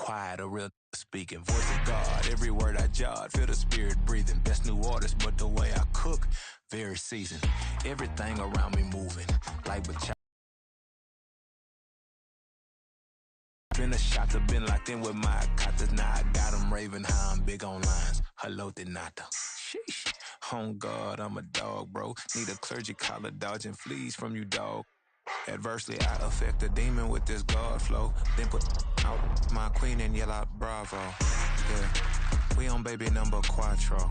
quiet, a real speaking. Voice of God, every word I jot. Feel the spirit breathing. Best new artist, but the way I cook, very seasoned. Everything around me moving. Like with been a shot to been locked in with my cotters. Now I got them raving how I'm big on lines. Hello, Denata. Sheesh. On God, I'm a dog, bro. Need a clergy collar dodging fleas from you, dog. Adversely, I affect a demon with this God flow. Then put out my queen and yell out bravo. Yeah, we on baby number quattro.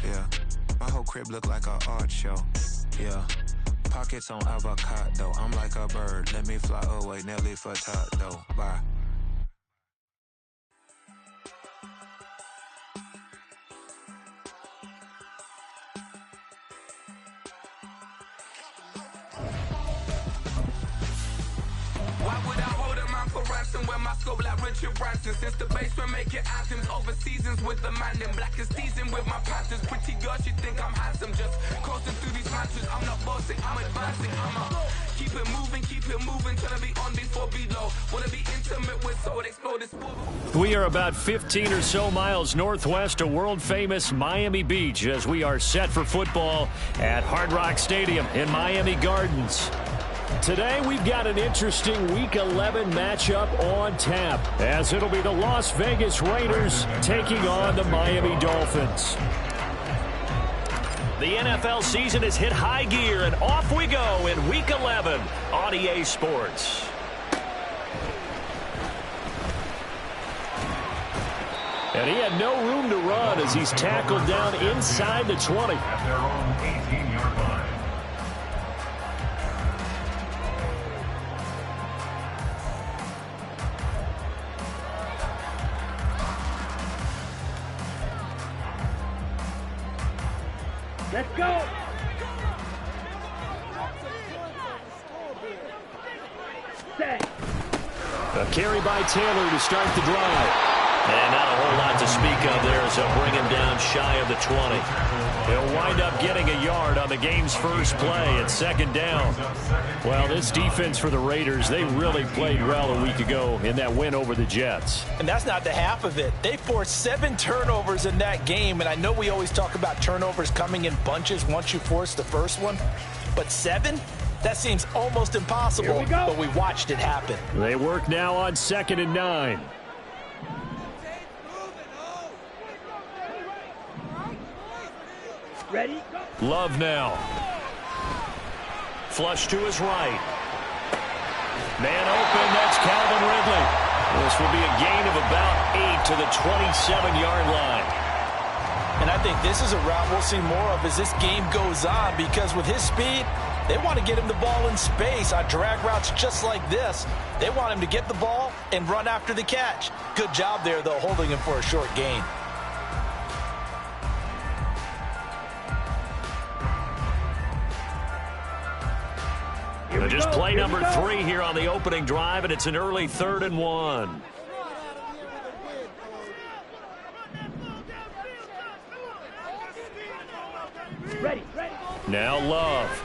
Yeah, my whole crib look like a art show. Yeah, pockets on avocado. I'm like a bird. Let me fly away. Nelly Furtado. Bye. Why would I hold him out for ransom when my scope like Richard Branson? Since the basement making anthems over seasons with the man in black is seasoned with my panthers. Pretty girl, she think I'm handsome. Just coasting through these matches. I'm not bossing, I'm advancing. Keep it moving, trying to be on before below. Wanna be intimate with so it explode. We are about 15 or so miles northwest of world-famous Miami Beach as we are set for football at Hard Rock Stadium in Miami Gardens. Today, we've got an interesting Week 11 matchup on tap, as it'll be the Las Vegas Raiders taking on the Miami Dolphins. The NFL season has hit high gear, and off we go in Week 11 on EA Sports. And he had no room to run as he's tackled down inside the 20. At their own 18-yard line. Let's go! A carry by Taylor to start the drive. And not a whole lot to speak of there as they'll bring him down shy of the 20. He'll wind up getting a yard on the game's first play at second down. Well, this defense for the Raiders, they really played well a week ago in that win over the Jets. And that's not the half of it. They forced 7 turnovers in that game, and I know we always talk about turnovers coming in bunches once you force the first one, but 7? That seems almost impossible, but we watched it happen. They work now on 2nd and 9. Ready? Love now. Flush to his right. Man open, that's Calvin Ridley. This will be a gain of about 8 to the 27-yard line. And I think this is a route we'll see more of as this game goes on, because with his speed, they want to get him the ball in space on drag routes just like this. They want him to get the ball and run after the catch. Good job there, though, holding him for a short gain. Just play number 3 here on the opening drive, and it's an early 3rd and 1. Ready. Now Love.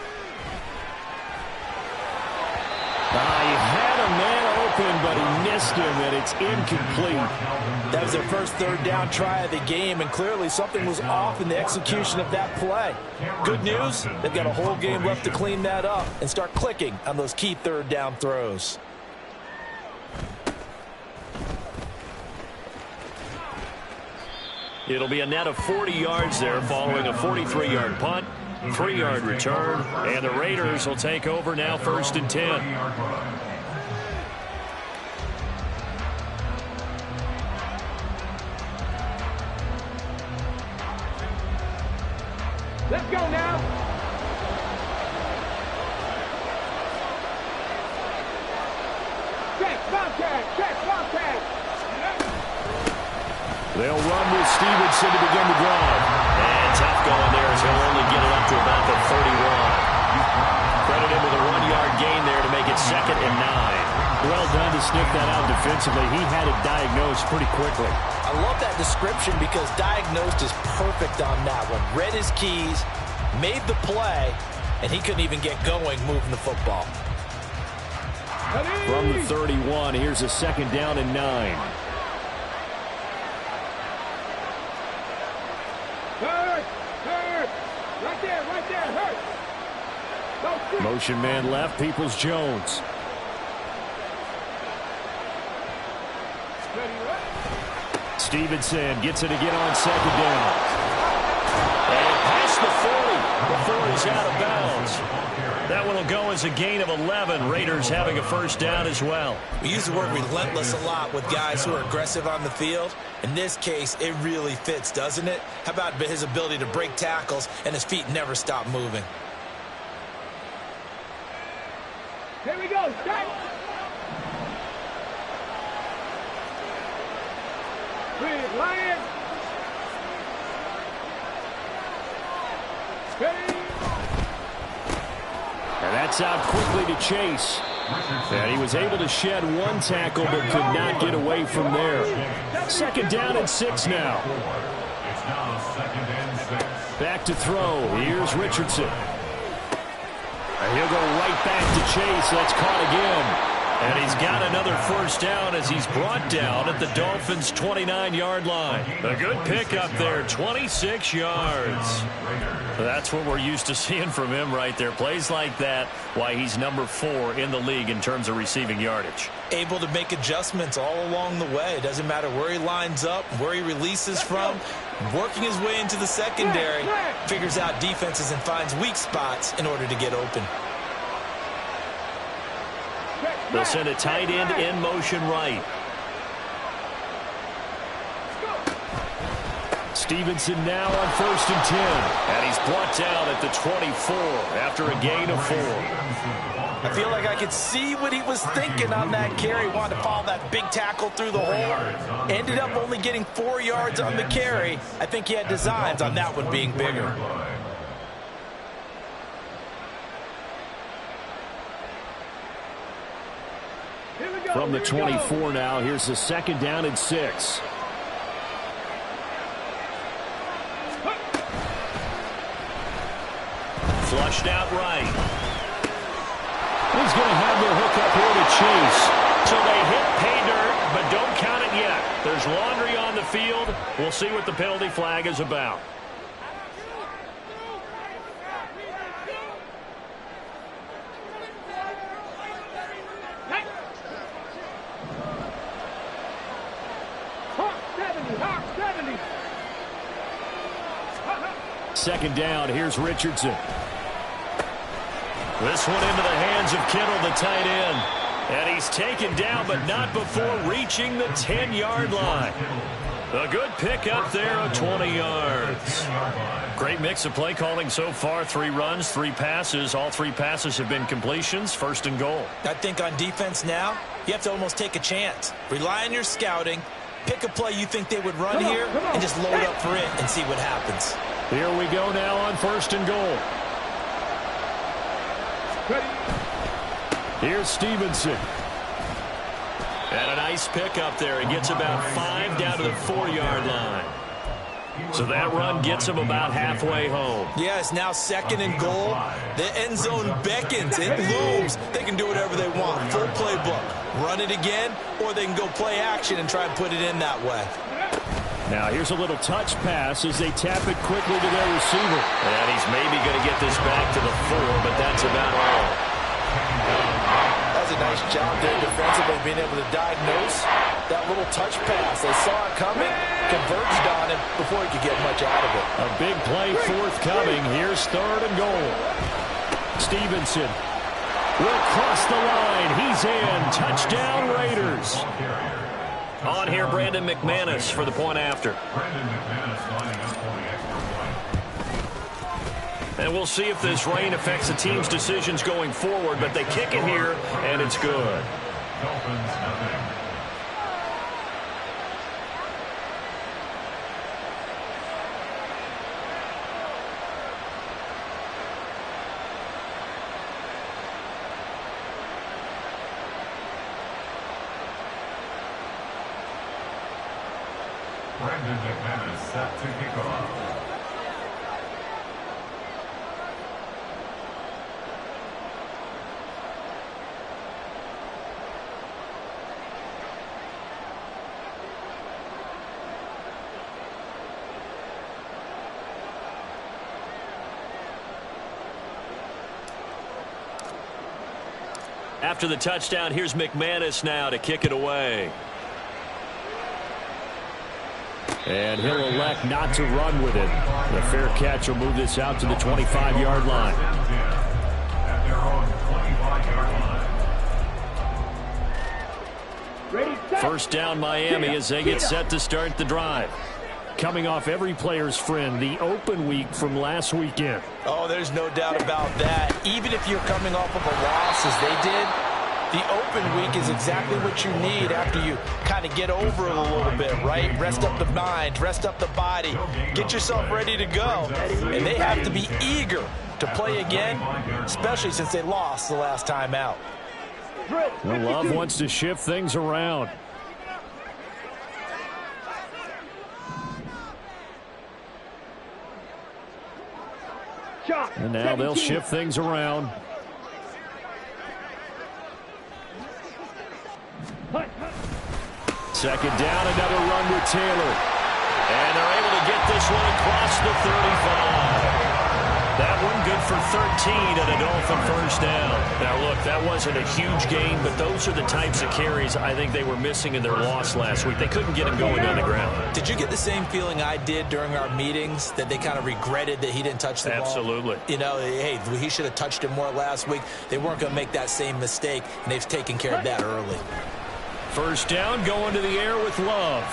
He had a man open, but he missed him, and it's incomplete. That was their first 3rd down try of the game, and clearly something was off in the execution of that play. Good news, they've got a whole game left to clean that up and start clicking on those key 3rd down throws. It'll be a net of 40 yards there following a 43-yard punt, 3-yard return, and the Raiders will take over now 1st and 10. Let's go now. Check, Bobcat. They'll run with Stevenson to begin the drive. And tough going there as he'll only get it up to about the 31. Credit him with a 1-yard gain there to make it 2nd and 9. Well done to sniff that out defensively. He had it diagnosed pretty quickly. I love that description because diagnosed is perfect on that one. Read his keys, made the play, and he couldn't even get going moving the football. From the 31, here's a 2nd down and 9. right there, hurt. Don't shoot. Motion man left, Peoples-Jones. Stevenson gets it again on second down. And past the 40 before he's out of bounds. That one will go as a gain of 11. Raiders having a first down as well. We use the word relentless a lot with guys who are aggressive on the field. In this case, it really fits, doesn't it? How about his ability to break tackles and his feet never stop moving? Here we go, start. Big Lion. Ready. And that's out quickly to Chase. And he was able to shed one tackle but could not get away from there. Second down and 6 now. It's now second and 6. Back to throw. Here's Richardson. And he'll go right back to Chase. That's caught again. And he's got another first down as he's brought down at the Dolphins' 29-yard line. A good pickup there, 26 yards. That's what we're used to seeing from him right there. Plays like that, why he's number 4 in the league in terms of receiving yardage. Able to make adjustments all along the way. It doesn't matter where he lines up, where he releases from. Working his way into the secondary, figures out defenses and finds weak spots in order to get open. They'll send a tight end in motion right. Stevenson now on 1st and 10. And he's brought down at the 24 after a gain of 4. I feel like I could see what he was thinking on that carry. Wanted to follow that big tackle through the hole. Ended up only getting 4 yards on the carry. I think he had designs on that one being bigger. From the 24 now, here's the second down and 6. Flushed out right. He's going to have their hook up here to Chase. So they hit pay dirt, but don't count it yet. There's laundry on the field. We'll see what the penalty flag is about. Second down, here's Richardson. This one into the hands of Kittle, the tight end. And he's taken down, but not before reaching the 10-yard line. A good pickup there of 20 yards. Great mix of play calling so far. 3 runs, 3 passes. All 3 passes have been completions. 1st and goal. I think on defense now, you have to almost take a chance. Rely on your scouting. Pick a play you think they would run here and just load up for it and see what happens. Here we go now on 1st and goal. Here's Stevenson. And a nice pickup there. He gets about 5 down to the 4-yard line. So that run gets him about halfway home. Yeah, it's now 2nd and goal. The end zone beckons. It looms. They can do whatever they want. Full playbook. Run it again, or they can go play action and try and put it in that way. Now here's a little touch pass as they tap it quickly to their receiver. And he's maybe going to get this back to the 4, but that's about all. That's a nice job there defensively, being able to diagnose that little touch pass. They saw it coming, converged on him before he could get much out of it. A big play forthcoming. Here's 3rd and goal. Stevenson will cross the line. He's in. Touchdown, Raiders. On here, Brandon McManus for the point after. And we'll see if this rain affects the team's decisions going forward, but they kick it here, and it's good. Brandon McManus set to kick off. After the touchdown, here's McManus now to kick it away. And he'll elect not to run with it. The fair catch will move this out to the 25-yard line. At their own 25-yard line. Ready, set. First down Miami as they get set to start the drive. Coming off every player's friend, the open week from last weekend. Oh, there's no doubt about that. Even if you're coming off of a loss as they did, the open week is exactly what you need after you kind of get over it a little bit, right? Rest up the mind, rest up the body, get yourself ready to go. And they have to be eager to play again, especially since they lost the last time out. Well, Love wants to shift things around. And now they'll shift things around. Second down, another run with Taylor. And they're able to get this one across the 35. That one good for 13 and a Dolphin first down. Now, look, that wasn't a huge gain, but those are the types of carries I think they were missing in their loss last week. They couldn't get him going on the ground. Did you get the same feeling I did during our meetings, that they kind of regretted that he didn't touch the ball? Absolutely. You know, hey, he should have touched it more last week. They weren't going to make that same mistake, and they've taken care of that early. First down, going to the air with Love.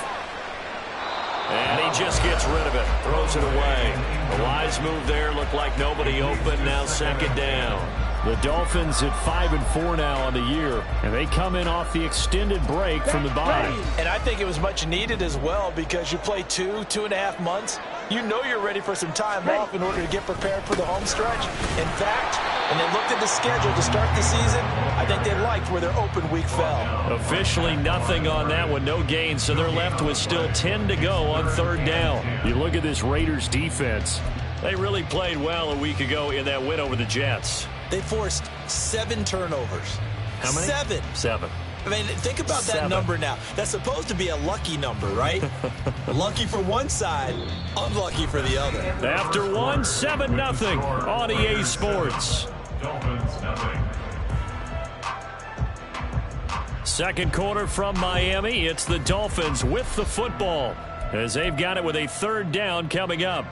And he just gets rid of it, throws it away. The wise move there, looked like nobody open, now second down. The Dolphins at 5-4 now on the year, and they come in off the extended break from the bye. And I think it was much needed as well, because you play 2.5 months. You know you're ready for some time off in order to get prepared for the home stretch. In fact, when they looked at the schedule to start the season, I think they liked where their open week fell. Officially nothing on that one, no gain, so they're left with still 10 to go on third down. You look at this Raiders defense. They really played well a week ago in that win over the Jets. They forced 7 turnovers. How many? 7. I mean, think about that 7. number now. That's supposed to be a lucky number, right? Lucky for one side, unlucky for the other. After one, 7-0 on EA Sports. Dolphins, nothing. Second quarter from Miami. It's the Dolphins with the football as they've got it with a third down coming up.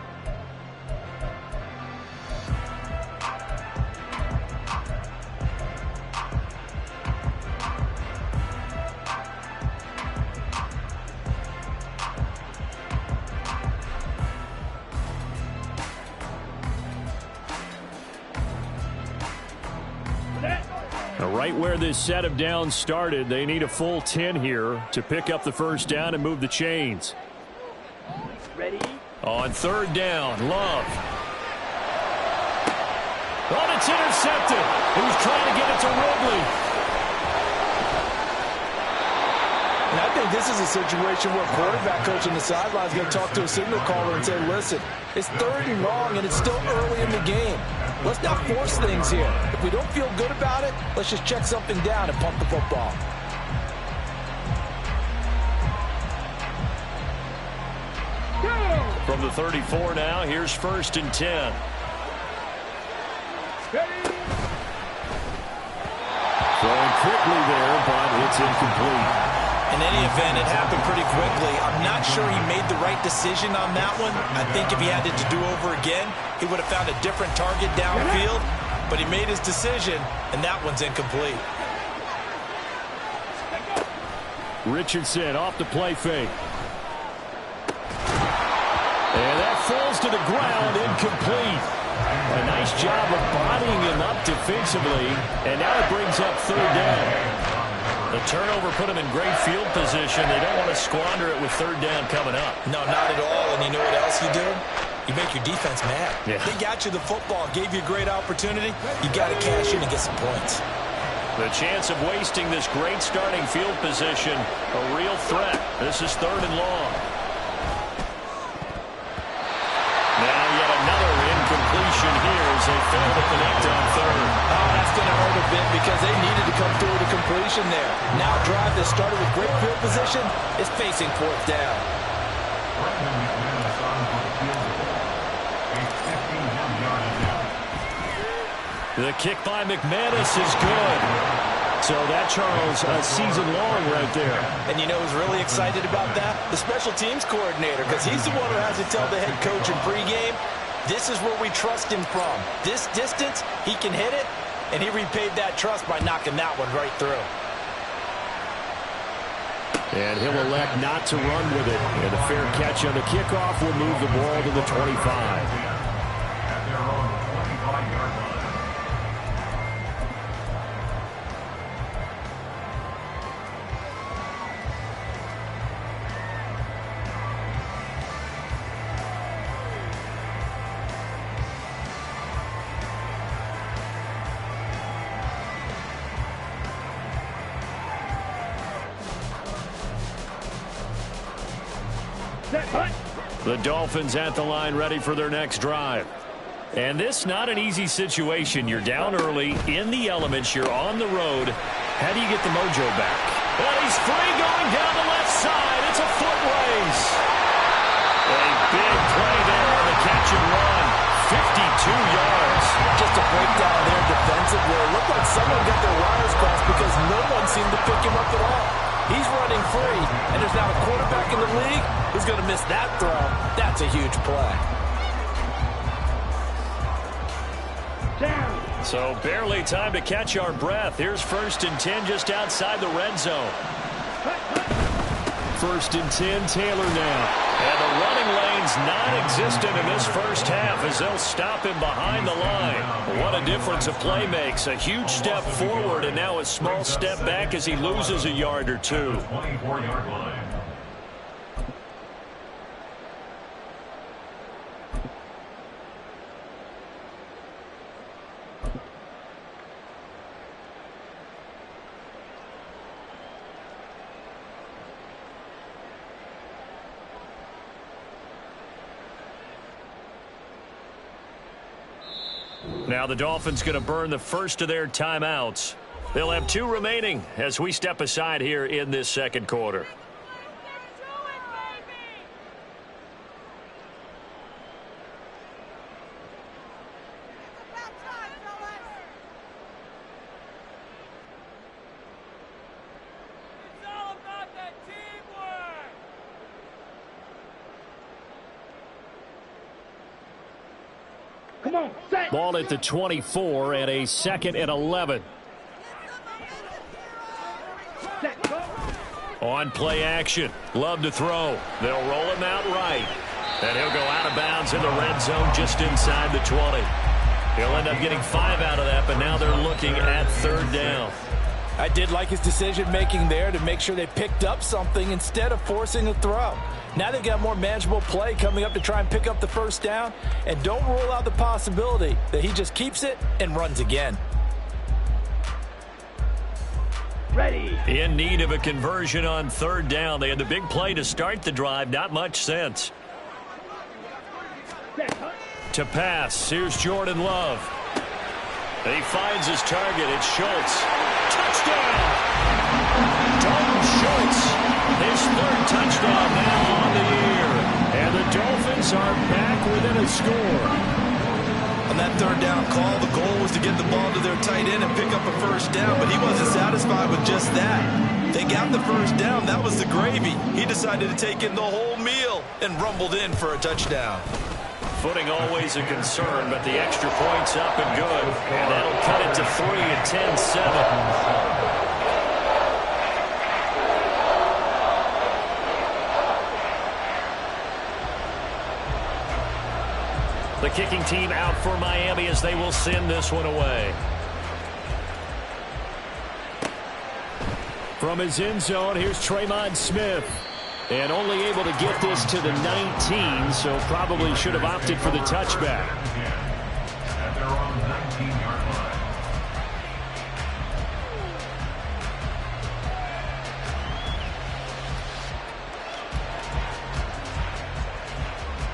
Right where this set of downs started, they need a full 10 here to pick up the first down and move the chains. Ready? On third down, Love. Oh, it's intercepted. He was trying to get it to Ridley. And I think this is a situation where quarterback coach on the sideline is going to talk to a signal caller and say, listen, it's 3rd and long and it's still early in the game. Let's not force things here. If we don't feel good about it, let's just check something down and pump the football. From the 34 now, here's 1st and 10. Throwing quickly there, but it's incomplete. In any event, it happened pretty quickly. I'm not sure he made the right decision on that one. I think if he had it to do over again, he would have found a different target downfield. But he made his decision, and that one's incomplete. Richardson off the play fake. And that falls to the ground, incomplete. A nice job of bodying him up defensively, and now it brings up third down. The turnover put him in great field position. They don't want to squander it with third down coming up. No, not at all. And you know what else you do? You make your defense mad. Yeah. They got you the football, gave you a great opportunity. You got to cash in and get some points. The chance of wasting this great starting field position, a real threat. This is 3rd and long. Now yet another incompletion here as they fail to connect on third. Oh, that's going to hurt a bit because they needed to come through with a completion there. Now a drive that started with great field position is facing 4th down. The kick by McManus is good. So that, Charles, a season long right there. And you know who's really excited about that? The special teams coordinator, because he's the one who has to tell the head coach in pregame, this is where we trust him from. This distance, he can hit it, and he repaid that trust by knocking that one right through. And he'll elect not to run with it. And a fair catch on the kickoff will move the ball to the 25. At their own 25-yard line. The Dolphins at the line ready for their next drive. And this not an easy situation. You're down early, in the elements, you're on the road. How do you get the mojo back? Well, he's free going down the left side. It's a foot race. A big play there on the catch and run. 52 yards. Just a breakdown there defensively. It looked like someone got their wires crossed because no one seemed to pick him up at all. He's running free, and there's now a quarterback in the league who's going to miss that throw. That's a huge play. So barely time to catch our breath. Here's 1st and 10 just outside the red zone. 1st and 10, Taylor now. And the running lane's non-existent in this first half as they'll stop him behind the line. What a difference a play makes. A huge step forward and now a small step back as he loses a yard or two. 24-yard line. Now the Dolphins going to burn the first of their timeouts. They'll have 2 remaining as we step aside here in this second quarter. Ball at the 24 and a 2nd and 11. On play action. Love to throw. They'll roll him out right. And he'll go out of bounds in the red zone just inside the 20. He'll end up getting 5 out of that, but now they're looking at 3rd down. I did like his decision-making there to make sure they picked up something instead of forcing a throw. Now they've got more manageable play coming up to try and pick up the 1st down. And don't rule out the possibility that he just keeps it and runs again. Ready. In need of a conversion on 3rd down. They had the big play to start the drive. Not much sense. To pass. Here's Jordan Love. He finds his target. It's Schultz. Touchdown! Dalton Schultz. His 3rd touchdown now on the year. And the Dolphins are back within a score. On that 3rd down call, the goal was to get the ball to their tight end and pick up a 1st down, but he wasn't satisfied with just that. They got the 1st down. That was the gravy. He decided to take in the whole meal and rumbled in for a touchdown. Footing always a concern, but the extra point's up and good. And that'll cut it to 3 and 10-7. The kicking team out for Miami as they will send this one away. From his end zone, here's Tremont Smith. And only able to get this to the 19, so probably should have opted for the touchback. At their own 19-yard line.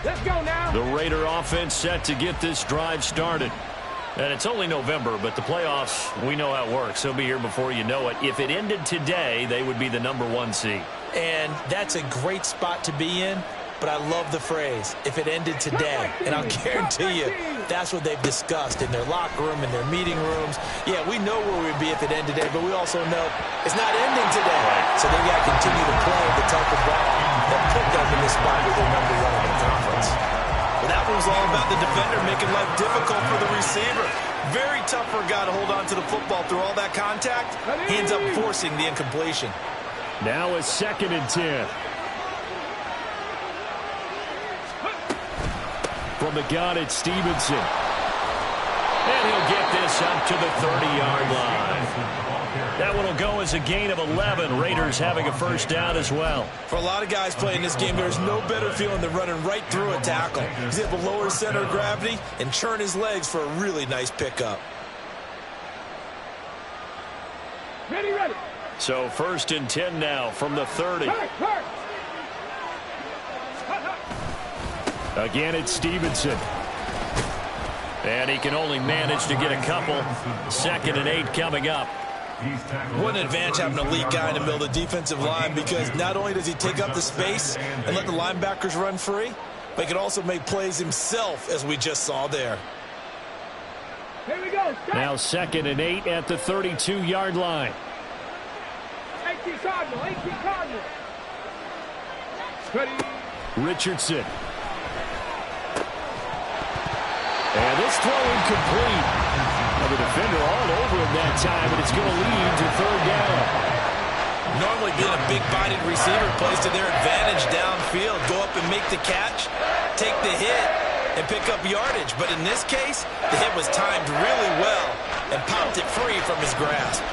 Let's go now. The Raider offense set to get this drive started. And it's only November, but the playoffs, we know how it works. They'll be here before you know it. If it ended today, they would be the #1 seed. And that's a great spot to be in. but I love the phrase, if it ended today. And I'll guarantee you, that's what they've discussed in their locker room, in their meeting rooms. Yeah, we know where we'd be if it ended today, but we also know it's not ending today. So they've got to continue to play the type of ball that put them in this spot with their number one in the conference. Well, that one was all about the defender making life difficult for the receiver. Very tough for a guy to hold on to the football through all that contact. He ends up forcing the incompletion. Now a 2nd and 10. From the gun, it's Stevenson. And he'll get this up to the 30-yard line. That one will go as a gain of 11. Raiders having a first down as well. For a lot of guys playing this game, there's no better feeling than running right through a tackle. He's able to lower his center of gravity and churn his legs for a really nice pickup. Ready, ready. So 1st and 10 now from the 30. Again, it's Stevenson. And he can only manage to get a couple. 2nd and 8 coming up. What an advantage having a elite guy in the middle of the defensive line, because not only does he take up the space and let the linebackers run free, but he can also make plays himself, as we just saw there. Here we go. Now 2nd and 8 at the 32-yard line. 18 Cardinal, 18 Cardinal. Ready. Richardson. And this throw incomplete. The defender all over him that time, but it's going to lead to 3rd down. Normally being a big-bodied receiver plays to their advantage downfield. Go up and make the catch, take the hit, and pick up yardage. But in this case, the hit was timed really well and popped it free from his grasp.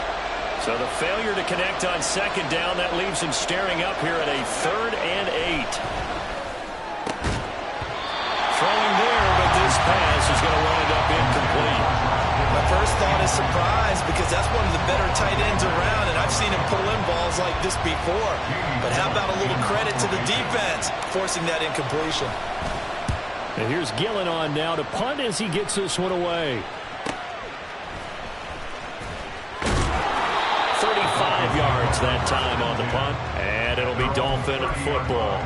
So the failure to connect on 2nd down, that leaves him staring up here at a 3rd and 8. Throwing there, but this pass is going to wind up incomplete. My first thought is surprise, because that's one of the better tight ends around, and I've seen him pull in balls like this before. But how about a little credit to the defense forcing that incompletion? And here's Gillen on now to punt as he gets this one away. 35 yards that time on the punt, and it'll be Dolphin football.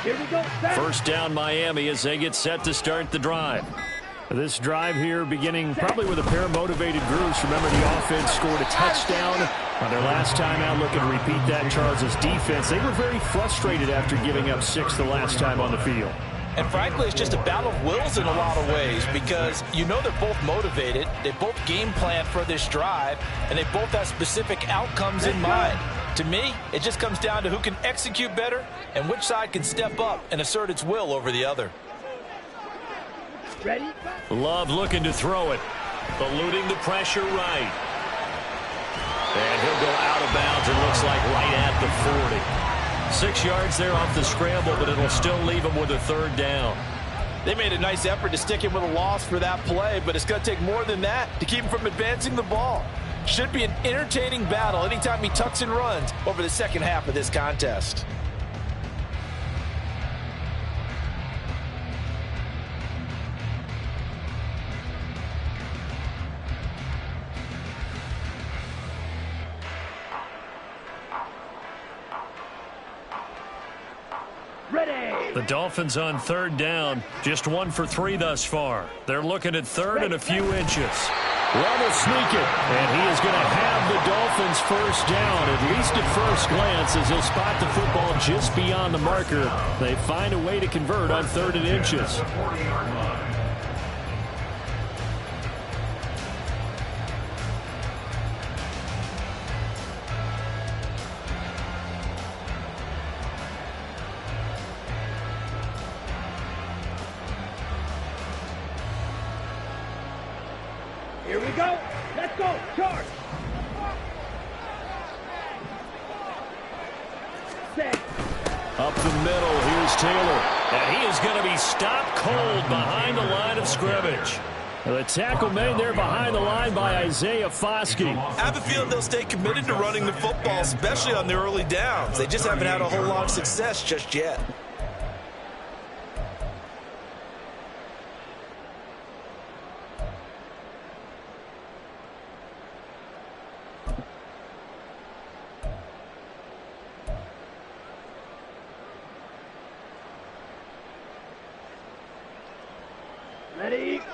Here we go. First down Miami as they get set to start the drive. This drive here beginning probably with a pair of motivated groups. Remember, the offense scored a touchdown on their last time out. Looking to repeat that. Charles' defense, they were very frustrated after giving up 6 the last time on the field. And frankly, it's just a battle of wills in a lot of ways, because you know they're both motivated, they both game plan for this drive, and they both have specific outcomes in mind. To me, it just comes down to who can execute better and which side can step up and assert its will over the other. Ready? Love looking to throw it, eluding the pressure right. And he'll go out of bounds, it looks like right at the 40. 6 yards there off the scramble, but it'll still leave him with a 3rd down. They made a nice effort to stick him with a loss for that play, but it's going to take more than that to keep him from advancing the ball. Should be an entertaining battle anytime he tucks and runs over the second half of this contest. The Dolphins on 3rd down, just 1 for 3 thus far. They're looking at 3rd and a few inches. Well, they'll sneak it, and he is going to have the Dolphins first down, at least at first glance, as he'll spot the football just beyond the marker. They find a way to convert on 3rd and inches. Here we go. Let's go. Charge. Set. Taylor. And he is going to be stopped cold behind the line of scrimmage. The tackle made there behind the line by Isaiah Foskey. I have a feeling they'll stay committed to running the football, especially on the early downs. They just haven't had a whole lot of success just yet.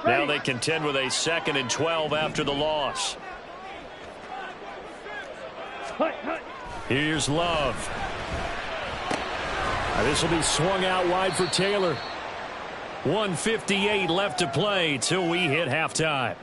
Now they contend with a 2nd and 12 after the loss. Here's Love. This will be swung out wide for Taylor. 1:58 left to play till we hit halftime.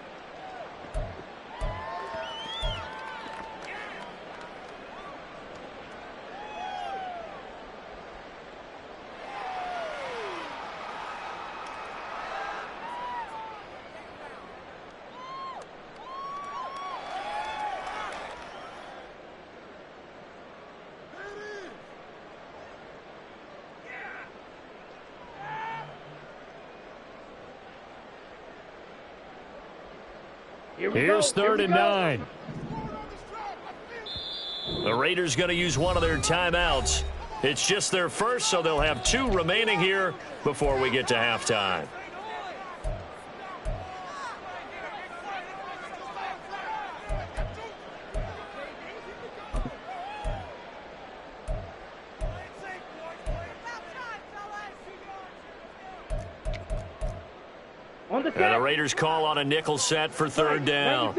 Here's 3rd and 9. The Raiders going to use one of their timeouts. It's just their first, so they'll have 2 remaining here before we get to halftime. And the Raiders call on a nickel set for 3rd down.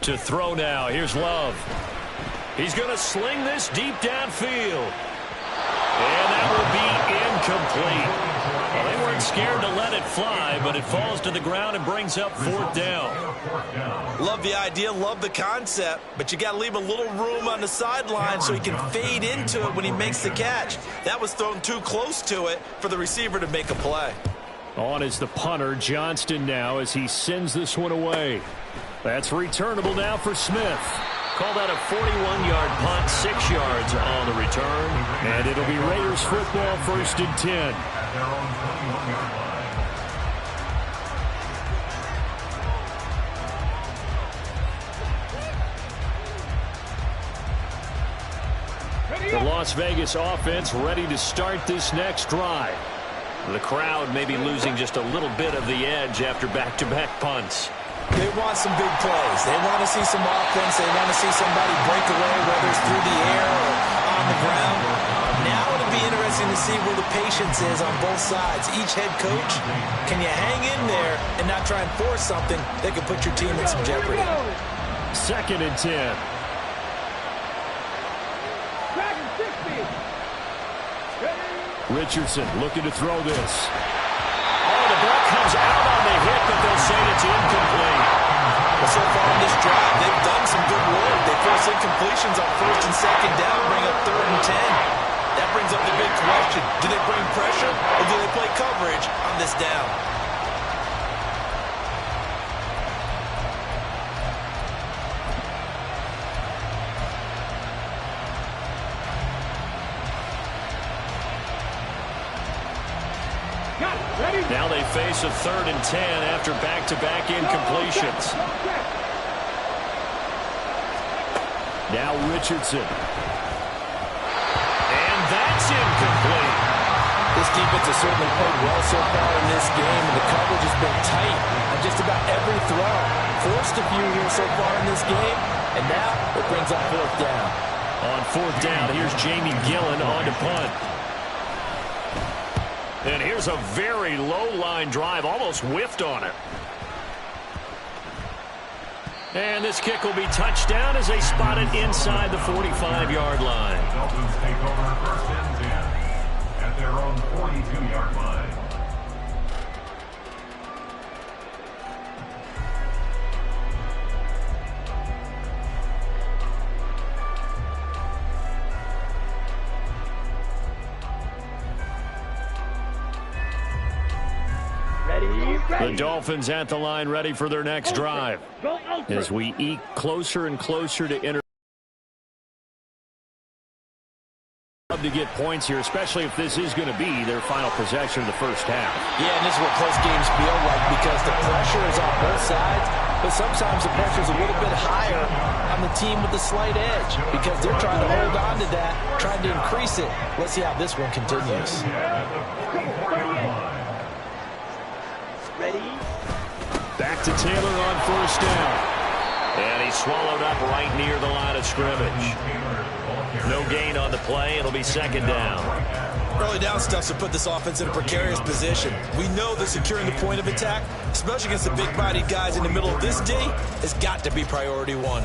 To throw now. Here's Love. He's going to sling this deep downfield. And that will be incomplete. Well, they weren't scared to let it fly, but it falls to the ground and brings up 4th down. Love the idea, love the concept, but you got to leave a little room on the sideline so he can fade into it when he makes the catch. That was thrown too close to it for the receiver to make a play. On is the punter, Johnston, now as he sends this one away. That's returnable now for Smith. Call that a 41-yard punt, 6 yards on the return. And it'll be Raiders football, 1st and 10. At their own 21-yard line. The Las Vegas offense ready to start this next drive. The crowd may be losing just a little bit of the edge after back-to-back punts. They want some big plays. They want to see some offense. They want to see somebody break away, whether it's through the air or on the ground. Now it'll be interesting to see where the patience is on both sides. Each head coach, can you hang in there and not try and force something that could put your team in some jeopardy? 2nd and 10. Richardson looking to throw this. Oh, the ball comes out on the hit, but they'll say it's incomplete. Well, so far in this drive, they've done some good work. They force incompletions on 1st and 2nd down, bring up 3rd and 10. That brings up the big question. Do they bring pressure or do they play coverage on this down? Now they face a 3rd and 10 after back-to-back incompletions. Now Richardson. And that's incomplete. This defense has certainly played well so far in this game, and the coverage has been tight on just about every throw. Forced a few here so far in this game, and now it brings up 4th down. On 4th down, here's Jamie Gillen on to punt. And here's a very low-line drive, almost whiffed on it. And this kick will be touchdown as they spot it inside the 45-yard line. Dolphins take over 1st and 10 at their own 42-yard line. The Dolphins at the line ready for their next drive. As we eke closer and closer to to get points here, especially if this is going to be their final possession of the first half. Yeah, and this is what close games feel like because the pressure is on both sides, but sometimes the pressure is a little bit higher on the team with the slight edge because they're trying to hold on to that, trying to increase it. Let's see how this one continues. Ready? Back to Taylor on first down. And he's swallowed up right near the line of scrimmage. No gain on the play. It'll be second down. Early down stuff to put this offense in a precarious position. We know that securing the point of attack, especially against the big-bodied guys in the middle of this D, has got to be priority one.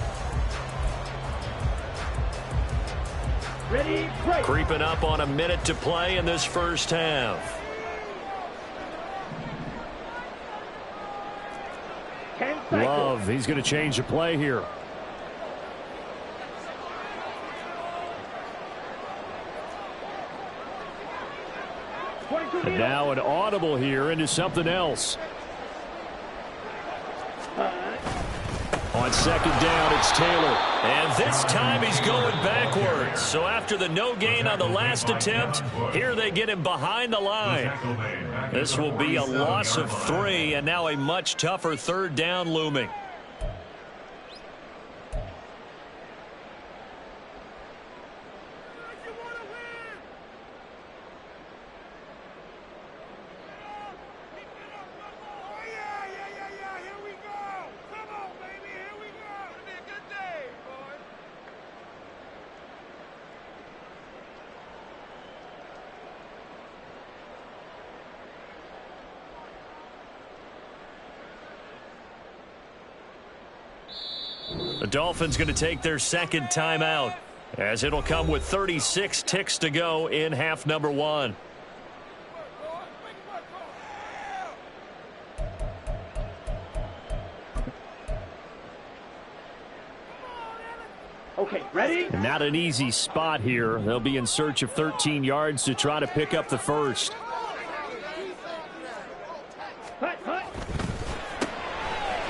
Ready? Break. Creeping up on a minute to play in this first half. 10 seconds. Love, he's going to change the play here. And now an audible here into something else. On second down, it's Taylor. And this time he's going backwards. So after the no gain on the last attempt, here they get him behind the line. This will be a loss of 3, and now a much tougher third down looming. The Dolphins going to take their second timeout, as it'll come with 36 ticks to go in half number 1. Okay, ready? And not an easy spot here. They'll be in search of 13 yards to try to pick up the first. Hut, hut.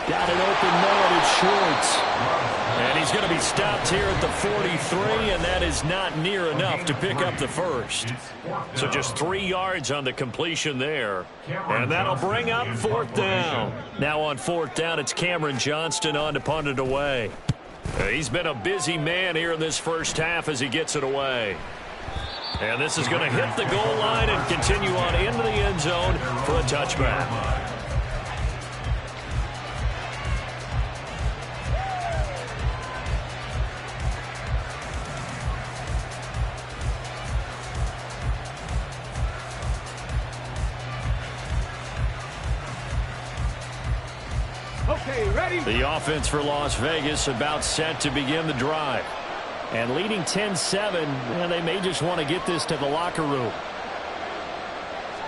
Got an open man at Schwartz. And he's going to be stopped here at the 43, and that is not near enough to pick up the first. So just 3 yards on the completion there. And that'll bring up fourth down. Now on fourth down, it's Cameron Johnston on to punt it away. He's been a busy man here in this first half as he gets it away. And this is going to hit the goal line and continue on into the end zone for a touchback. Okay, ready? The offense for Las Vegas about set to begin the drive. And leading 10-7, and they may just want to get this to the locker room.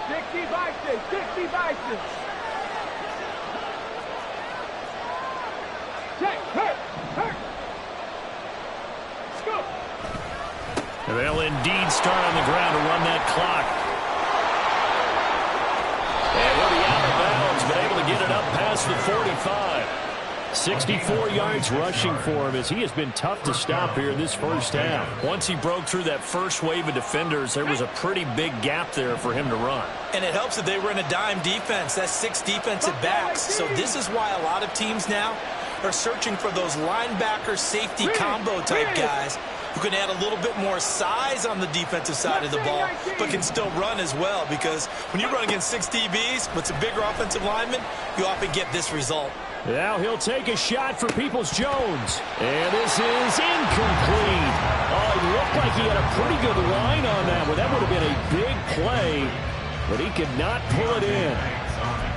60 Bison, 60 Bison. Check, hurt. Go. They'll indeed start on the ground to run that clock. And he'll be out of bounds, but able to get it up past the 45. 64 yards rushing for him as he has been tough to stop here in this first half. Once he broke through that first wave of defenders, there was a pretty big gap there for him to run. And it helps that they were in a dime defense. That's 6 defensive backs. So this is why a lot of teams now are searching for those linebacker safety combo type guys who can add a little bit more size on the defensive side of the ball, but can still run as well, because when you run against 6 DBs with some bigger offensive linemen, you often get this result. Now he'll take a shot for Peoples-Jones. And this is incomplete. Oh, it looked like he had a pretty good line on that one. That would have been a big play, but he could not pull it in.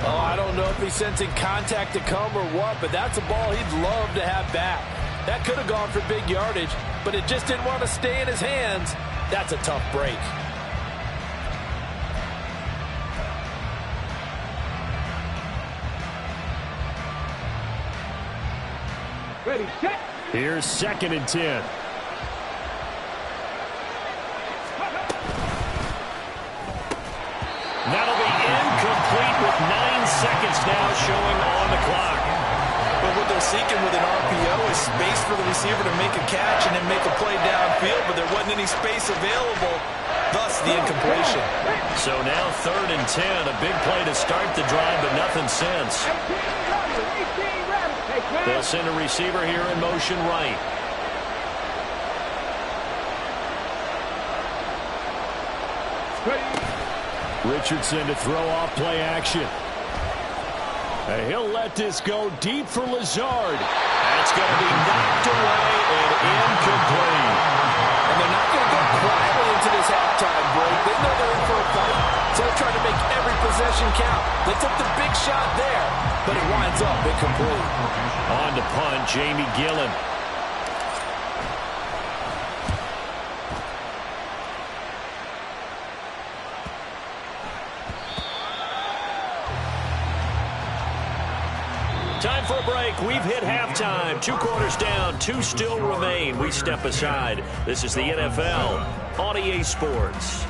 Oh, I don't know if he's sensing contact to come or what, but that's a ball he'd love to have back. That could have gone for big yardage, but it just didn't want to stay in his hands. That's a tough break. Ready, set. Here's 2nd and 10. That'll be incomplete with 9 seconds seconds now showing on the clock. But what they're seeking with an RPO is space for the receiver to make a catch and then make a play downfield, but there wasn't any space available, thus the incompletion. So now 3rd and 10, a big play to start the drive, but nothing since. They'll send a receiver here in motion right. Richardson to throw off play action. He'll let this go deep for Lazard. That's going to be knocked away and incomplete. And they're not going to go quietly into this halftime break. They know they're in for a fight, so they're trying to make every possession count. They took the big shot there, but it winds up incomplete. On to punt, Jamie Gillen. Time for a break. We've hit halftime. 2 quarters down. 2 still remain. We step aside. This is the NFL on EA Sports.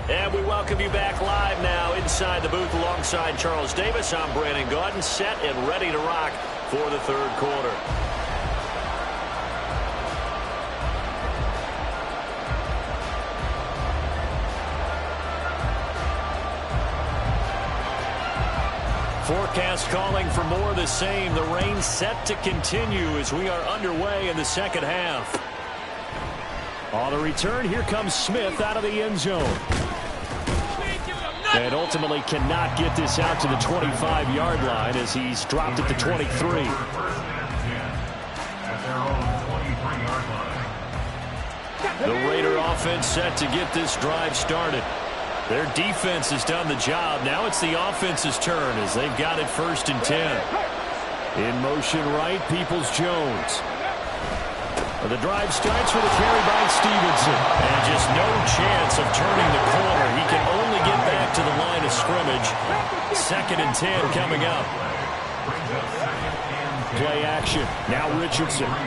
And we welcome you back live now inside the booth alongside Charles Davis. I'm Brandon Gaudin, set and ready to rock for the 3rd quarter. Forecast calling for more of the same. The rain set to continue as we are underway in the 2nd half. On the return, here comes Smith out of the end zone. And ultimately cannot get this out to the 25-yard line as he's dropped at the 23. The Raider offense set to get this drive started. Their defense has done the job. Now it's the offense's turn as they've got it 1st and 10. In motion right, Peoples-Jones. The drive starts with a carry by Stevenson. And just no chance of turning the corner. He can only get back to the line of scrimmage. 2nd and 10 coming up. Play action. Now Richardson. And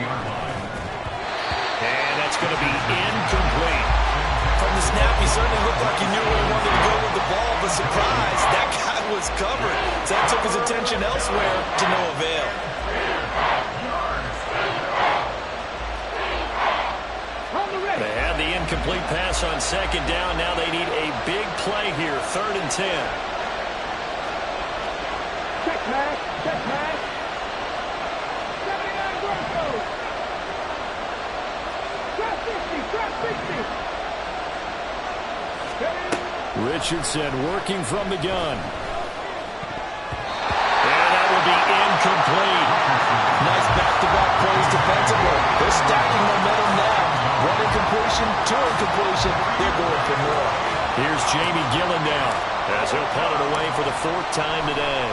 that's going to be incomplete. From the snap, he certainly looked like he knew where he wanted to go with the ball, but surprise, that guy was covered. So that took his attention elsewhere to no avail. They had the incomplete pass on 2nd down. Now they need a big play here, 3rd and 10. Check pass, check pass. 79 Broncos. Drop 50, drop 50. Richardson working from the gun. And that will be incomplete. Nice back-to-back plays defensively. They're stacking momentum now. 1 incompletion, 2 incompletion. They're going for more. Here's Jamie Gillen now as he'll punt it away for the 4th time today.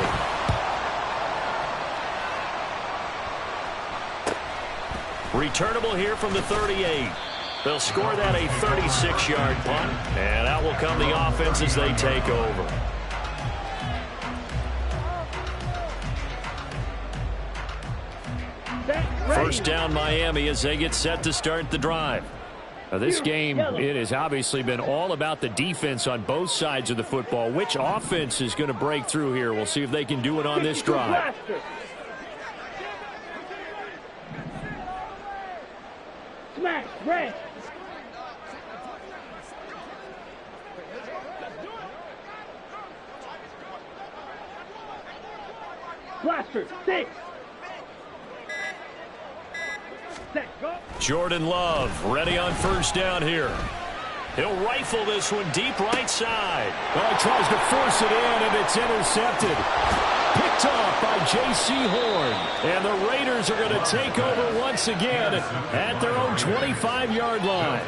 Returnable here from the 38. They'll score that a 36-yard punt, and out will come the offense as they take over. First down Miami as they get set to start the drive. Now this game, it has obviously been all about the defense on both sides of the football. Which offense is going to break through here? We'll see if they can do it on this drive. Smash, red. Blaster, 6. Jordan Love ready on 1st down here. He'll rifle this one deep right side. Well, he tries to force it in, and it's intercepted. Picked off by J.C. Horn. And the Raiders are going to take over once again at their own 25-yard line.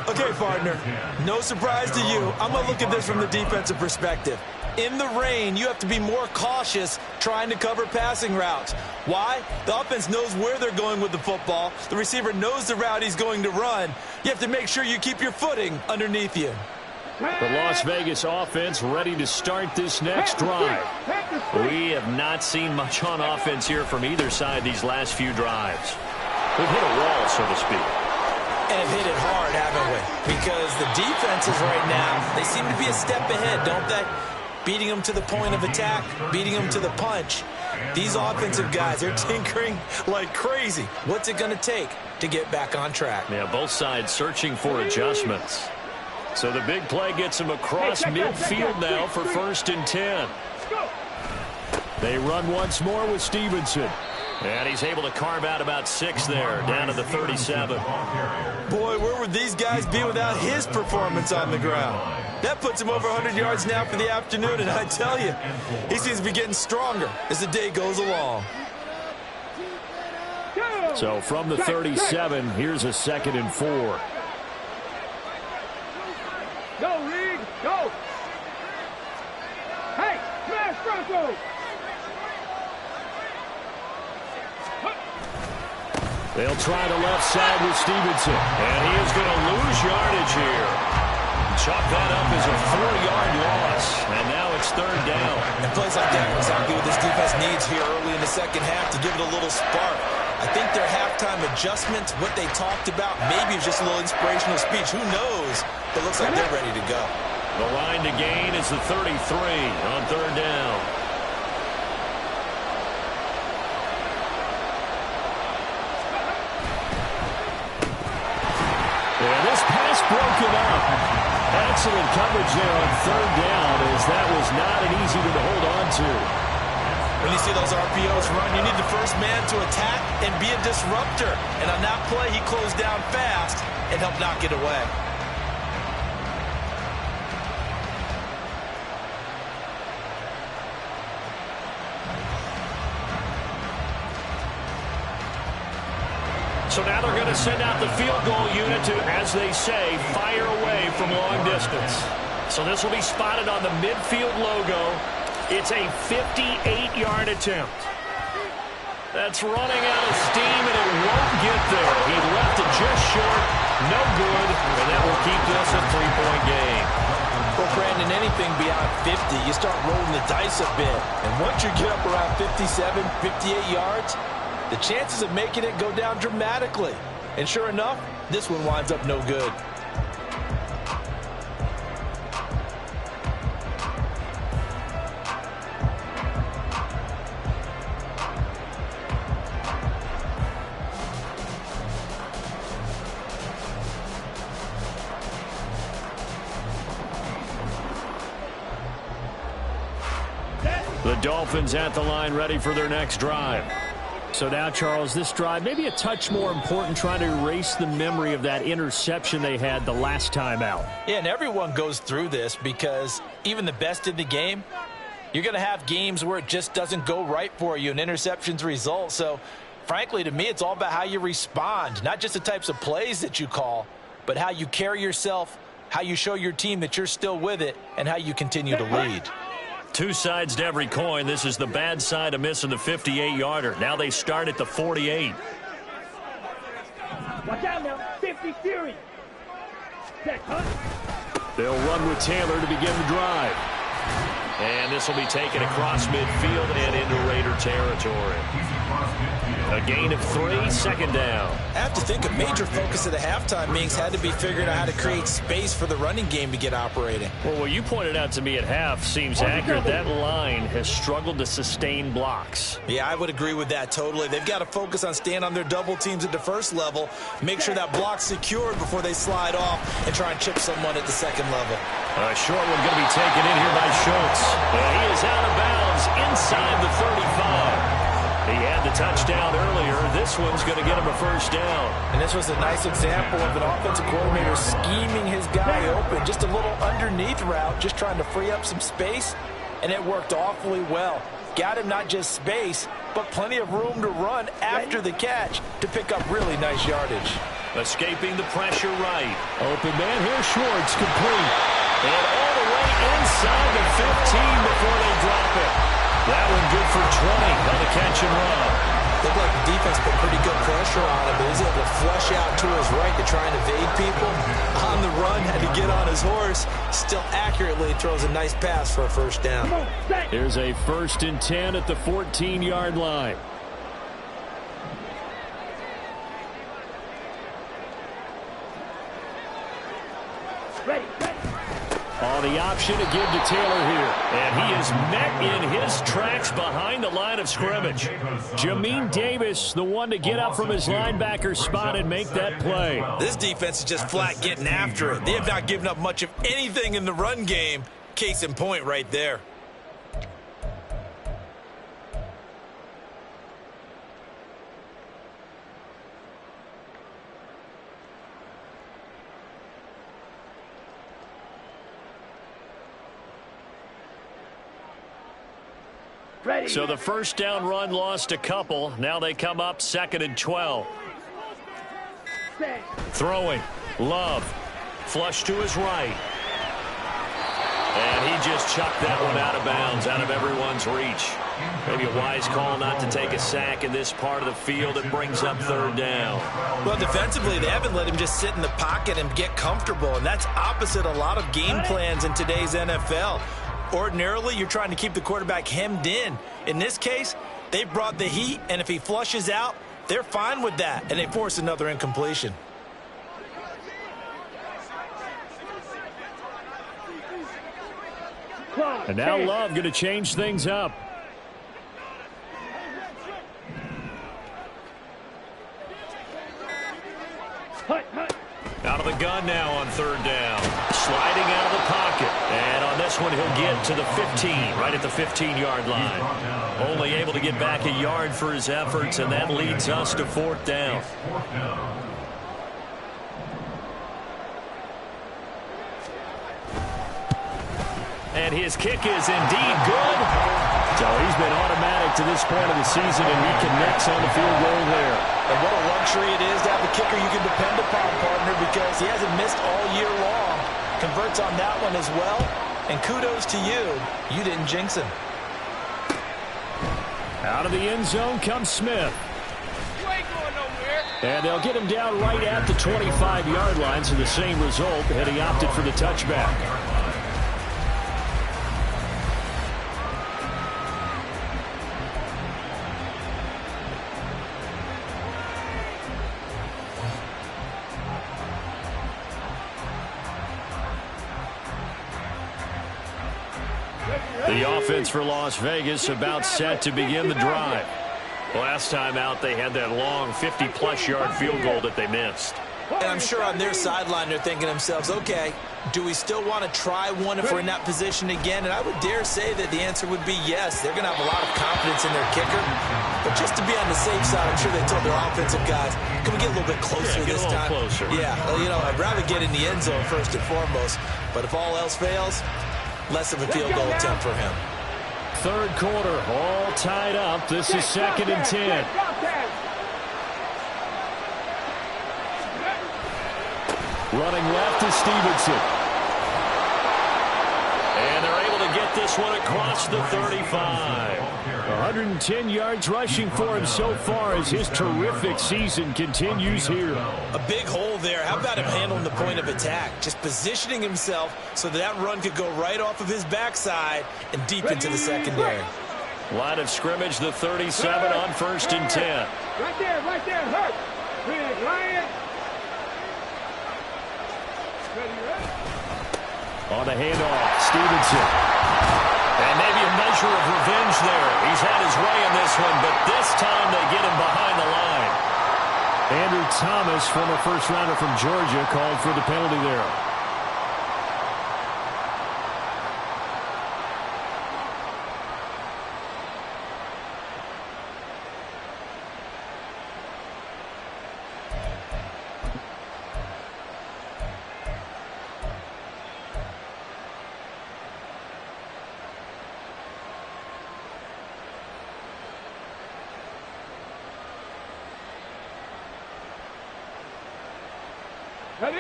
Okay, partner, no surprise to you. I'm going to look at this from the defensive perspective. In the rain, you have to be more cautious trying to cover passing routes. Why? The offense knows where they're going with the football. The receiver knows the route he's going to run. You have to make sure you keep your footing underneath you. The Las Vegas offense ready to start this next drive. We have not seen much on offense here from either side these last few drives. We've hit a wall, so to speak. And have hit it hard, haven't we? Because the defenses right now, they seem to be a step ahead, don't they? Beating them to the point of attack, beating them to the punch. These offensive guys, they're tinkering like crazy. What's it going to take to get back on track? Yeah, both sides searching for adjustments. So the big play gets them across midfield now for 1st and 10. They run once more with Stevenson. And he's able to carve out about 6 there, down to the 37. Boy, where would these guys be without his performance on the ground? That puts him over 100 yards now for the afternoon, and I tell you, he seems to be getting stronger as the day goes along. So from the 37, here's a 2nd and 4. Go, Reed, go! Hey, smash Bronco! They'll try the left side with Stevenson. And he is going to lose yardage here. Chalk that up as a 4-yard loss. And now it's 3rd down. And plays like that are exactly what this defense needs here early in the second half to give it a little spark. I think their halftime adjustment, what they talked about, maybe it's just a little inspirational speech. Who knows? But it looks like they're ready to go. The line to gain is the 33 on 3rd down. And this pass broken up. Excellent coverage there on 3rd down, as that was not an easy one to hold on to. When you see those RPOs run, you need the first man to attack and be a disruptor. And on that play, he closed down fast and helped knock it away. So now they're going to send out the field goal unit to, as they say, fire away from long distance. So this will be spotted on the midfield logo. It's a 58-yard attempt. That's running out of steam, and it won't get there. He left it just short. No good, and that will keep this a 3-point game. Well, Brandon, anything beyond 50, you start rolling the dice a bit. And once you get up around 57, 58 yards, the chances of making it go down dramatically. And sure enough, this one winds up no good. The Dolphins at the line ready for their next drive. So now, Charles, this drive maybe a touch more important, trying to erase the memory of that interception they had the last time out. Yeah, and everyone goes through this because even the best in the game, you're going to have games where it just doesn't go right for you and interceptions result. So, frankly, to me, it's all about how you respond, not just the types of plays that you call, but how you carry yourself, how you show your team that you're still with it, and how you continue to lead. Two sides to every coin. This is the bad side of missing the 58-yarder. Now they start at the 48. Watch out now, 50 Fury. Check, huh? They'll run with Taylor to begin the drive. And this will be taken across midfield and into Raider territory. A gain of 3, 2nd down. I have to think a major focus of the halftime meetings had to be figuring out how to create space for the running game to get operating. Well, what you pointed out to me at half seems accurate. That line has struggled to sustain blocks. Yeah, I would agree with that totally. They've got to focus on staying on their double teams at the first level, make sure that block's secured before they slide off and try and chip someone at the second level. A short one going to be taken in here by Schultz. And he is out of bounds inside the 35. He had the touchdown earlier. This one's going to get him a first down. And this was a nice example of an offensive coordinator scheming his guy open. Just a little underneath route, just trying to free up some space, and it worked awfully well. Got him not just space, but plenty of room to run after the catch to pick up really nice yardage. Escaping the pressure right. Open man here, Schwartz, complete. And all the way inside the 15 before they drop it. That one good for 20 on the catch and run. Looked like the defense put pretty good pressure on him, but he's able to flush out to his right to try and evade people. On the run, had to get on his horse. Still accurately throws a nice pass for a first down. Here's a 1st and 10 at the 14-yard line. Ready. On the option to give to Taylor here. And he is met in his tracks behind the line of scrimmage. Jamin Davis, the one to get up from his linebacker spot and make that play. This defense is just flat getting after it. They have not given up much of anything in the run game. Case in point right there. Ready. So the first down run lost a couple. Now they come up 2nd and 12. Throwing. Love. Flush to his right. And he just chucked that one out of bounds, out of everyone's reach. Maybe a wise call not to take a sack in this part of the field. It brings up 3rd down. Well, defensively, they haven't let him just sit in the pocket and get comfortable, and that's opposite a lot of game plans in today's NFL. Ordinarily, you're trying to keep the quarterback hemmed in. In this case, they brought the heat, and if he flushes out, they're fine with that, and they force another incompletion. And now Love going to change things up. Out of the gun now on 3rd down. Sliding out of the pocket. And on this one, he'll get to the 15, right at the 15-yard line. Only able to get back a yard for his efforts, and that leads us to 4th down. And his kick is indeed good. So he's been automatic to this point of the season, and he connects on the field goal there. And what a luxury it is to have a kicker you can depend upon, partner, because he hasn't missed all year long. Converts on that one as well. And kudos to you. You didn't jinx him. Out of the end zone comes Smith. And they'll get him down right at the 25-yard line, so the same result, and he opted for the touchback. The offense for Las Vegas about set to begin the drive. Last time out, they had that long 50-plus yard field goal that they missed. And I'm sure on their sideline they're thinking to themselves, okay, do we still want to try one if we're in that position again? And I would dare say that the answer would be yes. They're going to have a lot of confidence in their kicker. But just to be on the safe side, I'm sure they told their offensive guys, can we get a little bit closer this time? Closer. Yeah, well, you know, I'd rather get in the end zone first and foremost. But if all else fails, less of a field goal attempt for him. 3rd quarter, all tied up. This is 2nd and 10. Running left is Stevenson. And they're able to get this one across the 35. 110 yards rushing for him so far as his terrific season continues here. A big hole there. How about him handling the point of attack? Just positioning himself so that run could go right off of his backside and deep into the secondary. Line of scrimmage, the 37 on 1st and 10. Right there, hurt. Ryan. On the handoff, Stevenson. And maybe a measure of revenge there. He's had his way in this one, but this time they get him behind the line. Andrew Thomas, former first-rounder from Georgia, called for the penalty there.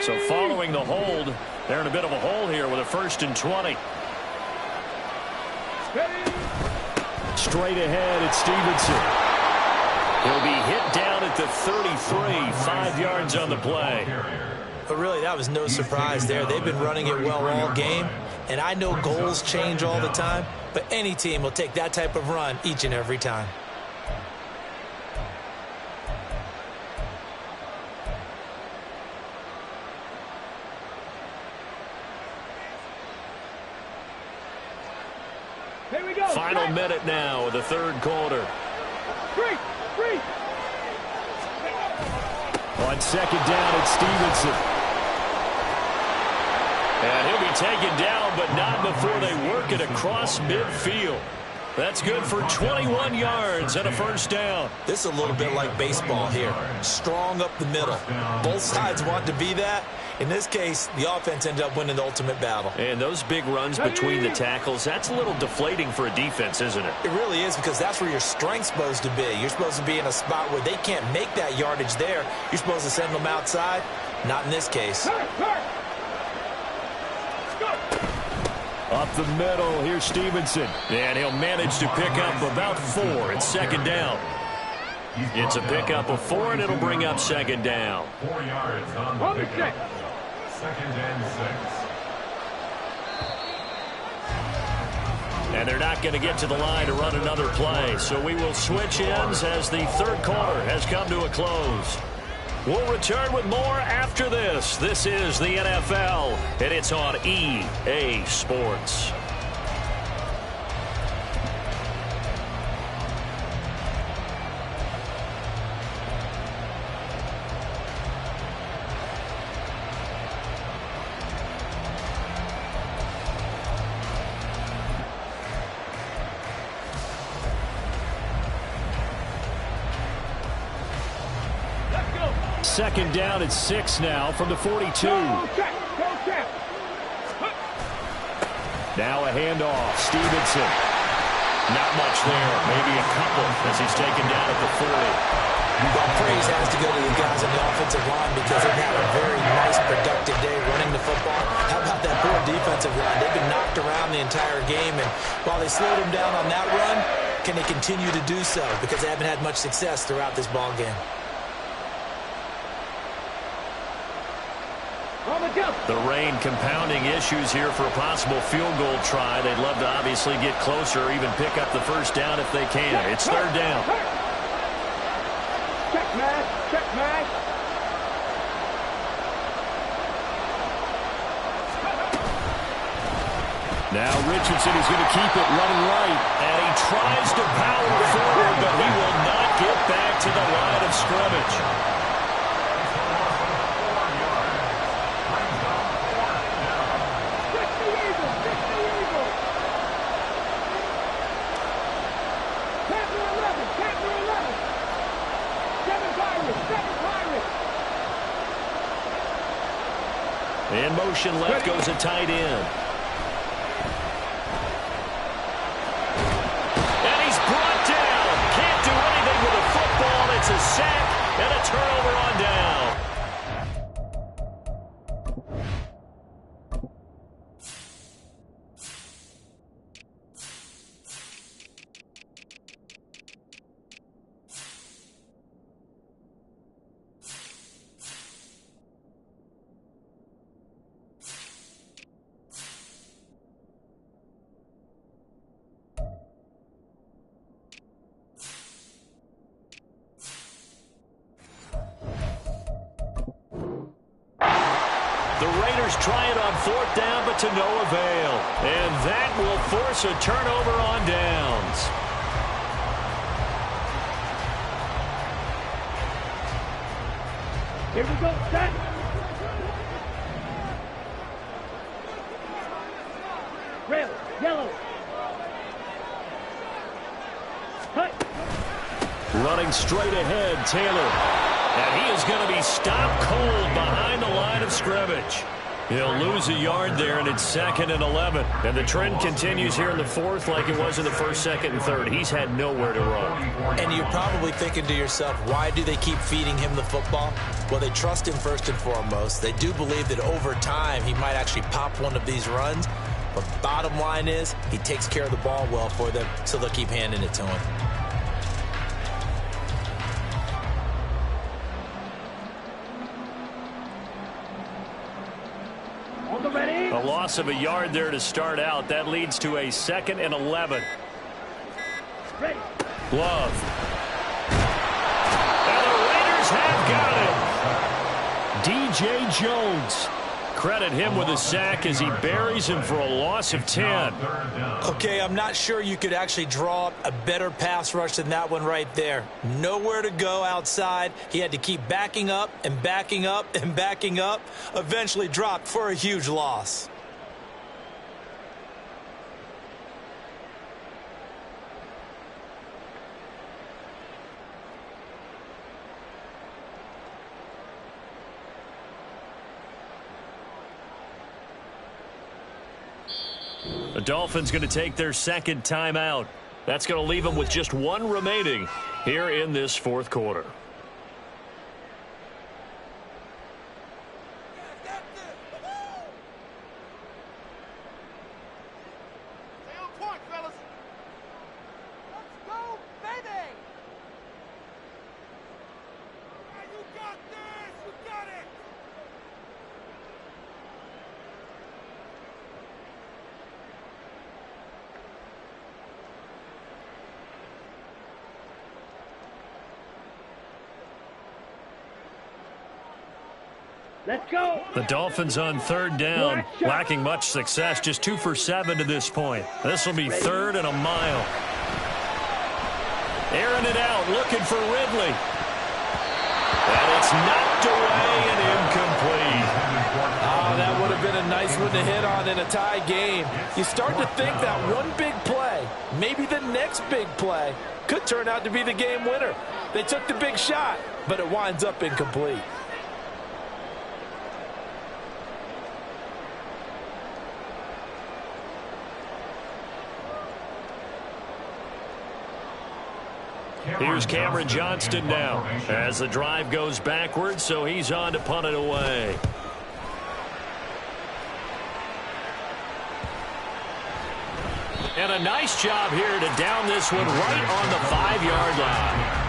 So following the hold, they're in a bit of a hole here with a 1st and 20. Straight ahead, it's Stevenson. He'll be hit down at the 33, 5 yards on the play. But really, that was no surprise there. They've been running it well all game, and I know goals change all the time, but any team will take that type of run each and every time. Here we go. Final minute now of the third quarter. Free. On second down, it's Stevenson. And he'll be taken down, but not before they work it across midfield. That's good for 21 yards and a first down. This is a little bit like baseball here. Strong up the middle. Both sides want to be that. In this case, the offense ended up winning the ultimate battle. And those big runs between the tackles, that's a little deflating for a defense, isn't it? It really is, because that's where your strength's supposed to be. You're supposed to be in a spot where they can't make that yardage there. You're supposed to send them outside. Not in this case. Up the middle, here's Stevenson. And he'll manage to pick up about 4. It's second down. It's a pickup of 4, and it'll bring up second down. 4 yards on the pickup. Second and 6. And they're not going to get to the line to run another play. So we will switch ends as the third quarter has come to a close. We'll return with more after this. This is the NFL, and it's on EA Sports. Second down at 6 now from the 42. Now a handoff. Stevenson. Not much there. Maybe a couple as he's taken down at the 40. Well, praise has to go to the guys on the offensive line because they've had a very nice, productive day running the football. How about that poor defensive line? They've been knocked around the entire game, and while they slowed them down on that run, can they continue to do so? Because they haven't had much success throughout this ball game. The rain compounding issues here for a possible field goal try. They'd love to obviously get closer or even pick up the first down if they can. It's third down. Check match. Now Richardson is going to keep it running right. And he tries to power forward, but he will not get back to the line of scrimmage. In motion left goes a tight end. And he's brought down. Can't do anything with a football. It's a sack and a turnover on down. The Raiders try it on fourth down, but to no avail. And that will force a turnover on downs. Here we go, set. Red, yellow. Cut. Running straight ahead, Taylor. And he is going to be stopped cold behind the line of scrimmage. He'll lose a yard there, and it's second and 11. And the trend continues here in the fourth like it was in the first, second, and third. He's had nowhere to run. And you're probably thinking to yourself, why do they keep feeding him the football? Well, they trust him first and foremost. They do believe that over time he might actually pop one of these runs. But bottom line is, he takes care of the ball well for them, so they'll keep handing it to him. A loss of a yard there to start out. That leads to a 2nd and 11. Ready. Love. And the Raiders have got him. DJ Jones. Credit him with a sack as he buries him for a loss of 10. Okay, I'm not sure you could actually draw up a better pass rush than that one right there. Nowhere to go outside. He had to keep backing up and backing up and backing up. Eventually dropped for a huge loss. The Dolphins going to take their 2nd timeout. That's going to leave them with just 1 remaining here in this 4th quarter. Let's go. The Dolphins on 3rd down, lacking much success, just 2 for 7 to this point. This will be 3rd and a mile. Airing it out, looking for Ridley. And it's knocked away and incomplete. Oh, that would have been a nice one to hit on in a tie game. You start to think that one big play, maybe the next big play, could turn out to be the game winner. They took the big shot, but it winds up incomplete. Here's Cameron Johnston now as the drive goes backwards, so he's on to punt it away. And a nice job here to down this one right on the 5-yard line.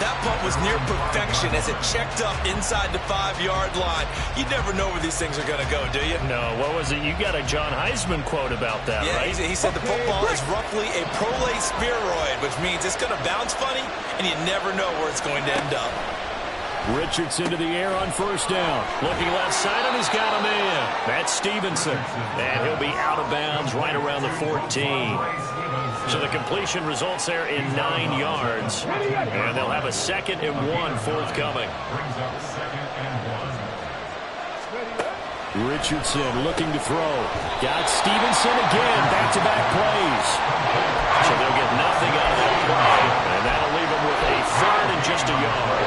That punt was near perfection as it checked up inside the 5-yard line. You never know where these things are going to go, do you? No, what was it? You got a John Heisman quote about that, yeah, right? He said the football is roughly a prolate spheroid, which means it's going to bounce funny, and you never know where it's going to end up. Richardson to the air on 1st down. Looking left side, and he's got a man. That's Stevenson. And he'll be out of bounds right around the 14. So the completion results there in 9 yards. And they'll have a 2nd and 1 forthcoming. Richardson looking to throw. Got Stevenson again. Back-to-back plays. So they'll get nothing out of that play. And that'll leave them with a 3rd and just a yard.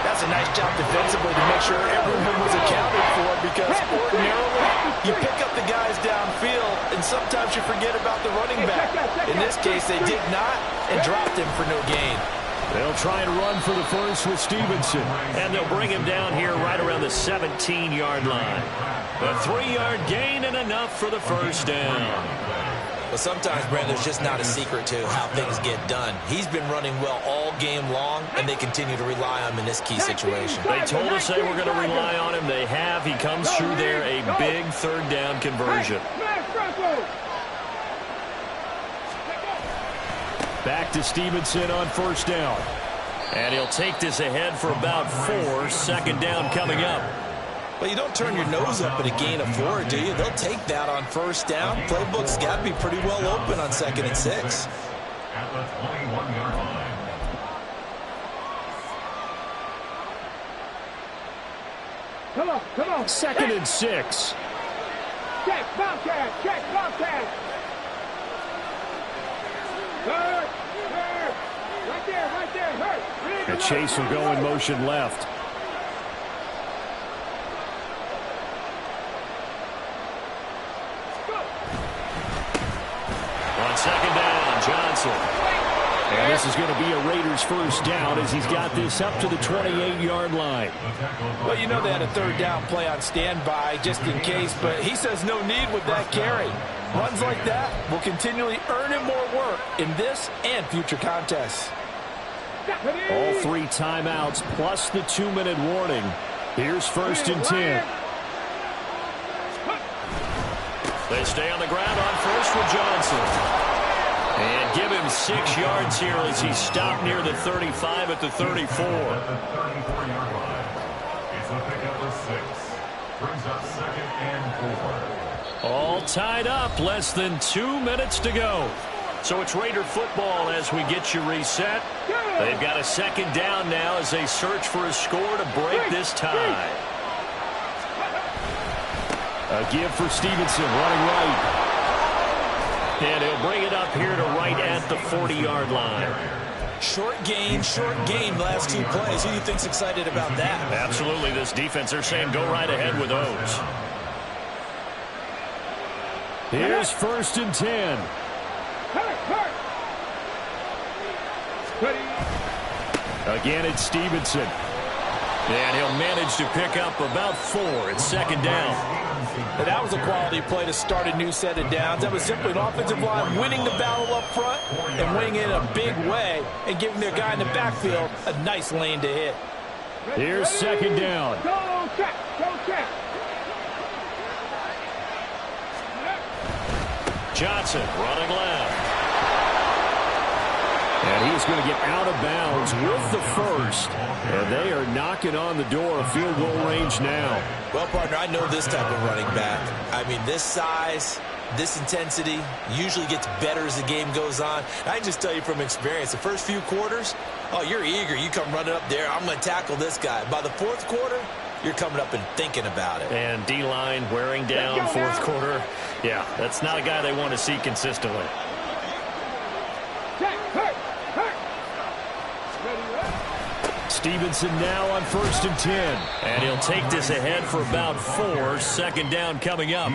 That's a nice job defensively to make sure everyone was accounted for, because ordinarily you pick up the guys downfield and sometimes you forget about the running back. In this case, they did not and dropped him for no gain. They'll try and run for the first with Stevenson, and they'll bring him down here right around the 17-yard line. A 3-yard gain and enough for the 1st down. But sometimes, Brandon, there's just not a secret to how things get done. He's been running well all game long, and they continue to rely on him in this key situation. They told us they were going to rely on him. They have. He comes through there, a big 3rd down conversion. Back to Stevenson on 1st down. And he'll take this ahead for about 4. 2nd down coming up. Well, you don't turn your nose up at a gain of 4, do you? They'll take that on 1st down. Playbook's got to be pretty well open on 2nd and 6. At the 21-yard line. Come on. 2nd and 6. Check, Bobcat. Hurt. Right there, hurt. And Chase will go in motion left. On 2nd down, Johnson. And this is going to be a Raiders 1st down as he's got this up to the 28-yard line. Well, you know they had a 3rd down play on standby just in case, but he says no need with that carry. Runs like that will continually earn him more work in this and future contests. All 3 timeouts plus the 2-minute warning. Here's 1st and 10. They stay on the ground on first with Johnson. And give him 6 yards here as he stopped near the 35 at the 34. At the 34-yard line. It's a pickup of 6. Brings up 2nd and 4. All tied up. Less than 2 minutes to go. So it's Raider football as we get you reset. They've got a 2nd down now as they search for a score to break this tie. A give for Stevenson, running right. And he'll bring it up here to right at the 40-yard line. Short game, last 2 plays. Who do you think's excited about that? Absolutely. This defense, they're saying go right ahead with those. Here's 1st and 10. Again, it's Stevenson. And he'll manage to pick up about 4. It's 2nd down. And that was a quality play to start a new set of downs. That was simply an offensive line winning the battle up front and winning it in a big way and giving their guy in the backfield a nice lane to hit. Here's 2nd down. Go check. Johnson running left. And he's going to get out of bounds with the 1st. And they are knocking on the door of field goal range now. Well, partner, I know this type of running back. I mean, this size, this intensity usually gets better as the game goes on. I can just tell you from experience, the first few quarters, oh, you're eager. You come running up there, I'm going to tackle this guy. By the 4th quarter, you're coming up and thinking about it. And D-line wearing down 4th quarter. Yeah, that's not a guy they want to see consistently. Stevenson now on 1st and 10. And he'll take this ahead for about 4. 2nd down coming up.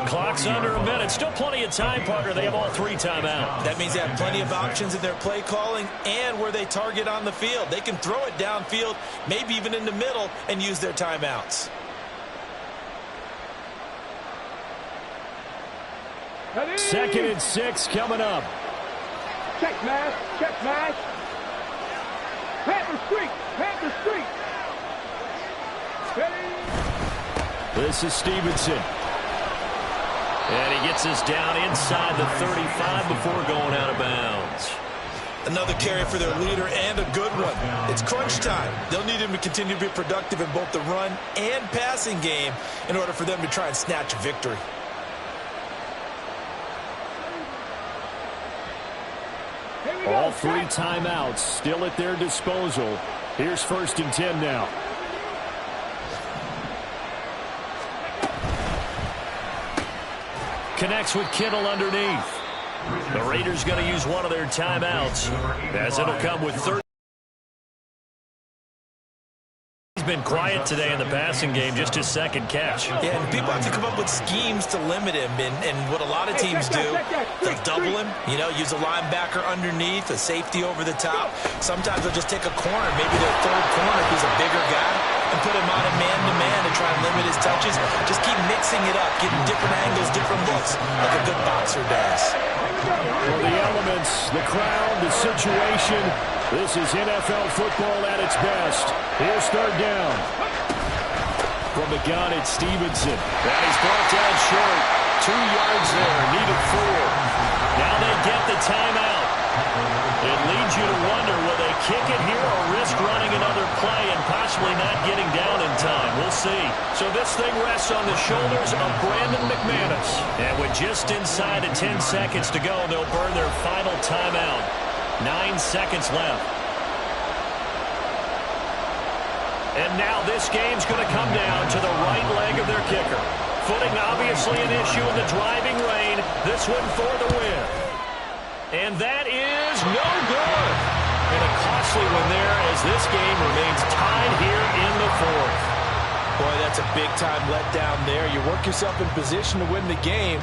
Clock's under a minute. Still plenty of time, partner. They have all 3 timeouts. That means they have plenty of options in their play calling and where they target on the field. They can throw it downfield, maybe even in the middle, and use their timeouts. 2nd and 6 coming up. Check, man. Panther Street. This is Stevenson. And he gets us down inside the 35 before going out of bounds. Another carry for their leader and a good one. It's crunch time. They'll need him to continue to be productive in both the run and passing game in order for them to try and snatch a victory. All 3 timeouts still at their disposal. Here's 1st and 10 now. Connects with Kittle underneath. The Raiders going to use one of their timeouts as it'll come with 30. He's been quiet today in the passing game, just his 2nd catch. Yeah, and people have to come up with schemes to limit him, and what a lot of teams do, they'll double him, use a linebacker underneath, a safety over the top. Sometimes they'll just take a corner, maybe their 3rd corner if he's a bigger guy, and put him on a man-to-man to try and limit his touches. Just keep mixing it up, getting different angles, different looks, like a good boxer does. For the elements, the crowd, the situation, this is NFL football at its best. Here's 3rd down. From the gun, it's Stevenson. And he's brought down short. 2 yards there, needed 4. Now they get the timeout. It leads you to wonder, will they kick it here or risk running another play and possibly not getting down in time? We'll see. So this thing rests on the shoulders of Brandon McManus. And with just inside of 10 seconds to go, they'll burn their final timeout. 9 seconds left. And now this game's going to come down to the right leg of their kicker. Footing obviously an issue in the driving rain. This one for the win. And that is no good. And a costly one there as this game remains tied here in the 4th. Boy, that's a big-time letdown there. You work yourself in position to win the game,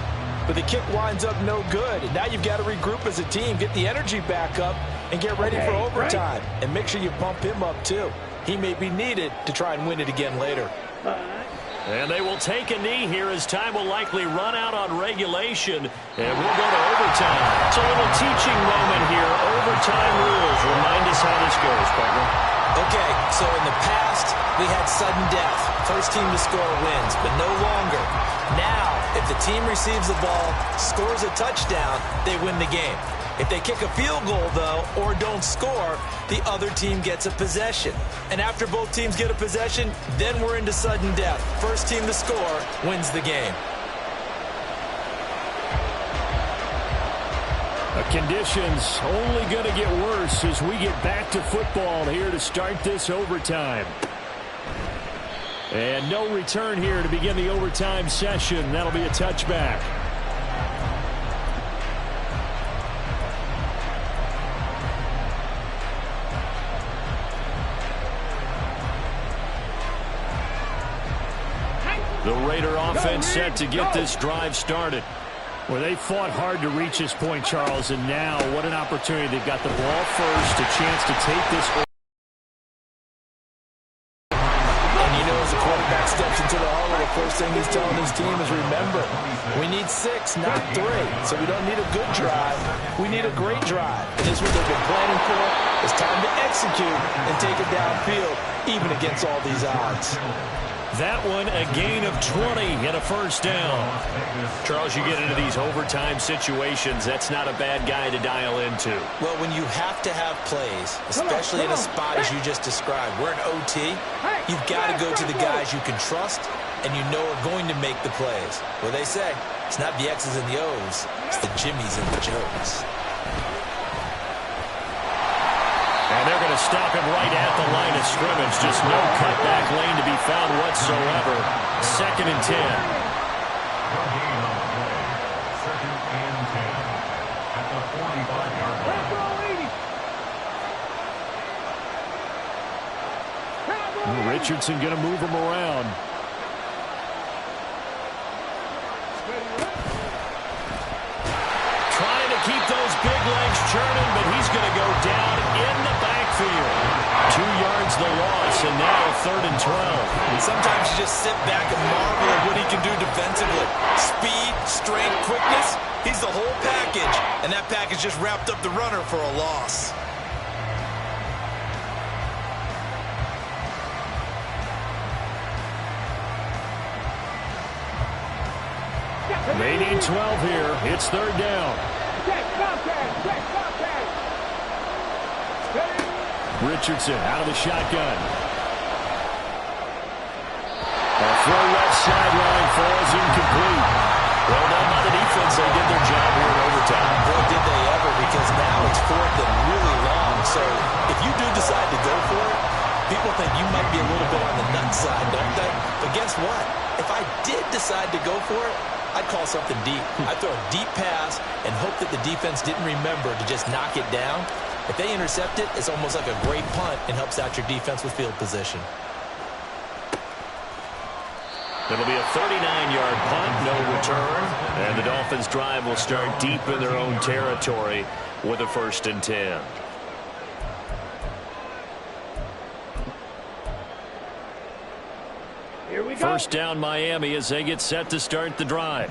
but the kick winds up no good. And now you've got to regroup as a team, get the energy back up, and get ready for overtime. Right. And make sure you pump him up, too. He may be needed to try and win it again later. And they will take a knee here as time will likely run out on regulation. And we'll go to overtime. It's a little teaching moment here. Overtime rules. Remind us how this goes, partner. Okay, so in the past, we had sudden death. First team to score wins, but no longer. Now, if the team receives the ball, scores a touchdown, they win the game. If they kick a field goal, though, or don't score, the other team gets a possession. And after both teams get a possession, then we're into sudden death. First team to score wins the game. The conditions only going to get worse as we get back to football here to start this overtime. And no return here to begin the overtime session. That'll be a touchback. The Raider offense set to get this drive started. Well, they fought hard to reach this point, Charles, and now what an opportunity. They've got the ball first, a chance to take this. And you know, as the quarterback steps into the huddle, the first thing he's telling his team is, remember, we need 6, not 3. So we don't need a good drive. We need a great drive. And this is what they've been planning for. It's time to execute and take it downfield, even against all these odds. That one, a gain of 20 and a first down. Charles, you get into these overtime situations, that's not a bad guy to dial into. Well, when you have to have plays, especially in a spot as you just described, we're in OT, you've got to go to the guys you can trust and you know are going to make the plays. Well, they say, it's not the X's and the O's, it's the Jimmies and the Joes. And they're going to stop him right at the line of scrimmage. Just no cutback lane to be found whatsoever. 2nd and 10. Second and 10 at the 45-yard line. Richardson going to move him around. Trying to keep those big legs churning, but he's going to go down in the backfield. 2 yards the loss, and now 3rd and 12. And sometimes you just sit back and marvel at what he can do defensively. Speed, strength, quickness, he's the whole package. And that package just wrapped up the runner for a loss. They need 12 here. It's 3rd down. Richardson out of the shotgun. A throw left sideline falls incomplete. Well done by the defense. They did their job here in overtime. Boy, did they ever, because now it's 4th and really long. So if you do decide to go for it, people think you might be a little bit on the nut side, don't they? But guess what? If I did decide to go for it, I'd call something deep. I'd throw a deep pass and hope that the defense didn't remember to just knock it down. If they intercept it, it's almost like a great punt and helps out your defense with field position. It'll be a 39-yard punt, no return. And the Dolphins' drive will start deep in their own territory with a 1st and 10. Here we go. First down Miami as they get set to start the drive.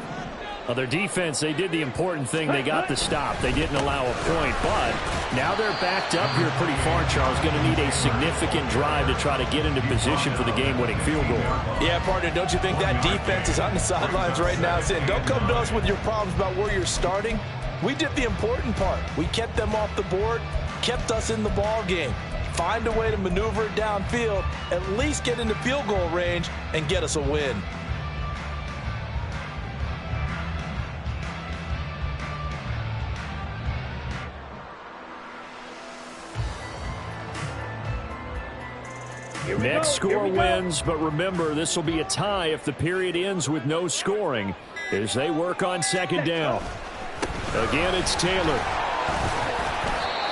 Well, their defense, they did the important thing. They got the stop. They didn't allow a point, but now they're backed up here pretty far, Charles. Going to need a significant drive to try to get into position for the game-winning field goal. Yeah, partner, don't you think that defense is on the sidelines right now saying, don't come to us with your problems about where you're starting? We did the important part. We kept them off the board, kept us in the ball game. Find a way to maneuver it downfield, at least get into field goal range, and get us a win. Next score wins, but remember, this will be a tie if the period ends with no scoring as they work on 2nd down. Again, it's Taylor.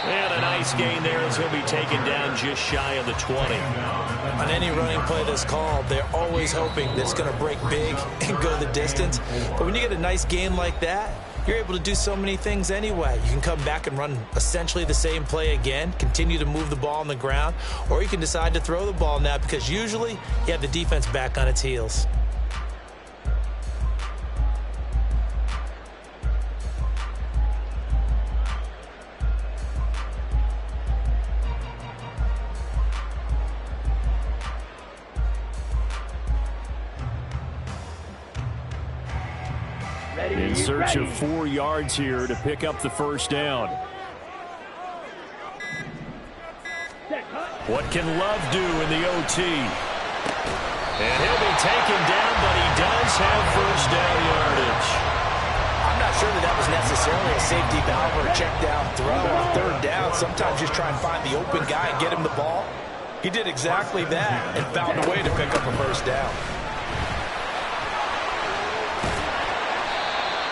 And a nice gain there as he'll be taken down just shy of the 20. On any running play that's called, they're always hoping that it's going to break big and go the distance. But when you get a nice gain like that, you're able to do so many things anyway. You can come back and run essentially the same play again, continue to move the ball on the ground, or you can decide to throw the ball now because usually you have the defense back on its heels. In search of 4 yards here to pick up the first down. What can Love do in the OT? And he'll be taken down, but he does have first down yardage. I'm not sure that was necessarily a safety valve or a check down throw. On third down, sometimes just try and find the open guy and get him the ball. He did exactly that and found a way to pick up a first down.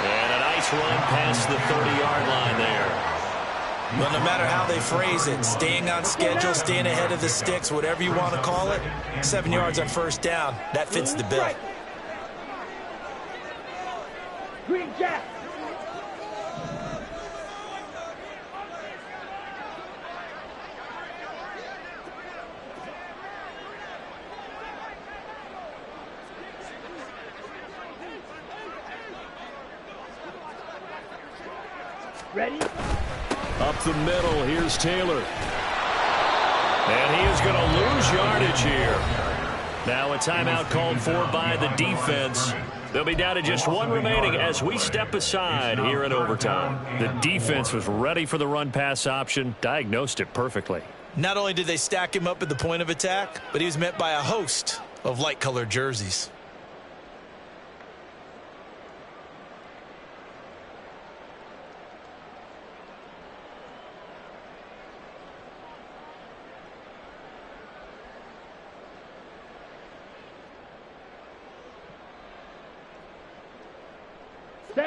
And a nice run past the 30-yard line there. Well, no matter how they phrase it, staying on schedule, staying ahead of the sticks, whatever you want to call it, 7 yards on first down, that fits the bill. Green Jack. Ready? Up the middle, here's Taylor. And he is going to lose yardage here. Now a timeout called for by the defense. They'll be down to just 1 remaining as we step aside here in overtime. The defense was ready for the run-pass option, diagnosed it perfectly. Not only did they stack him up at the point of attack, but he was met by a host of light-colored jerseys.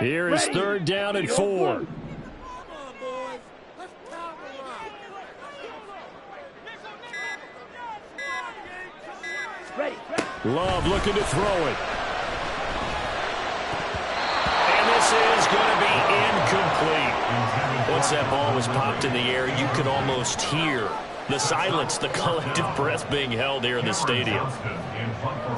Here is third down and 4. Love looking to throw it. And this is going to be incomplete. Once that ball was popped in the air, you could almost hear the silence, the collective breath being held here in the stadium.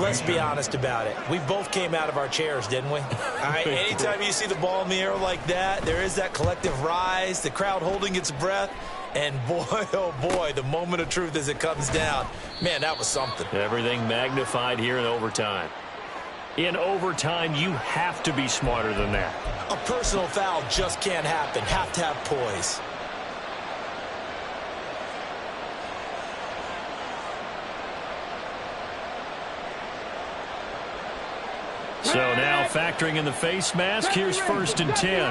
Let's be honest about it. We both came out of our chairs, didn't we? All right, anytime you see the ball in the air like that, there is that collective rise, the crowd holding its breath, and boy, oh boy, the moment of truth as it comes down. Man, that was something. Everything magnified here in overtime. In overtime, you have to be smarter than that. A personal foul just can't happen. Have to have poise. So now factoring in the face mask, here's 1st and 10.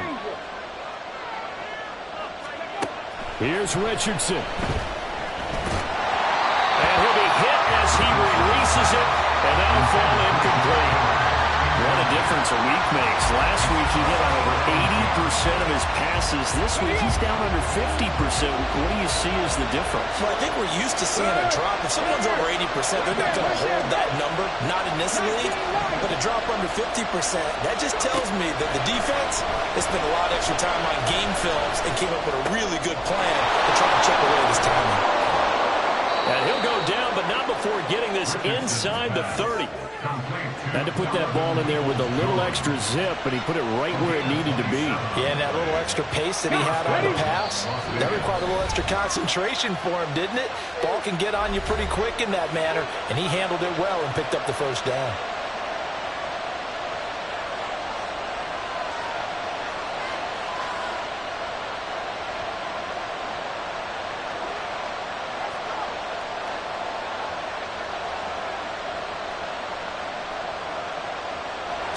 Here's Richardson. And he'll be hit as he releases it, and that'll fall incomplete. What a difference a week makes. Last week he hit on over 80% of his passes. This week he's down under 50%. What do you see as the difference? Well, I think we're used to seeing a drop. If someone's over 80%, they're not going to hold that number. Not in this league. But a drop under 50%, that just tells me that the defense has spent a lot of extra time on game films and came up with a really good plan to try to chip away this timing. And he'll go down, but not before getting this inside the 30. Had to put that ball in there with a little extra zip, but he put it right where it needed to be. Yeah, and that little extra pace that he had on the pass, that required a little extra concentration for him, didn't it? Ball can get on you pretty quick in that manner, and he handled it well and picked up the first down.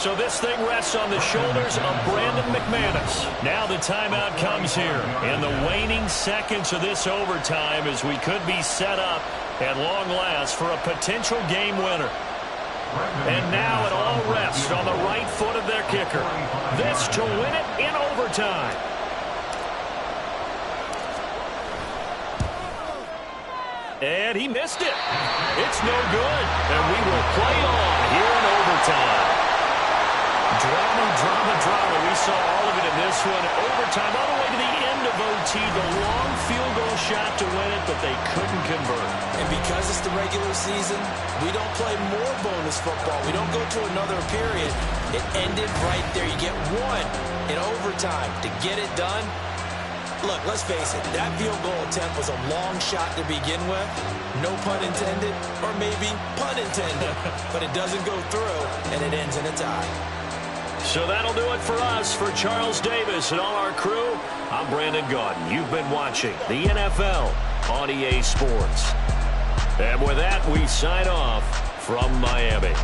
So this thing rests on the shoulders of Brandon McManus. Now the timeout comes here in the waning seconds of this overtime as we could be set up at long last for a potential game winner. And now it all rests on the right foot of their kicker. This to win it in overtime. And he missed it. It's no good. And we will play on here in overtime. Drama. We saw all of it in this one. Overtime, all the way to the end of OT. The long field goal shot to win it, but they couldn't convert. And because it's the regular season, we don't play more bonus football. We don't go to another period. It ended right there. You get one in overtime to get it done. Look, let's face it. That field goal attempt was a long shot to begin with. No pun intended, or maybe pun intended. But it doesn't go through, and it ends in a tie. So that'll do it for us. For Charles Davis and all our crew, I'm Brandon Gaudin. You've been watching the NFL on EA Sports. And with that, we sign off from Miami.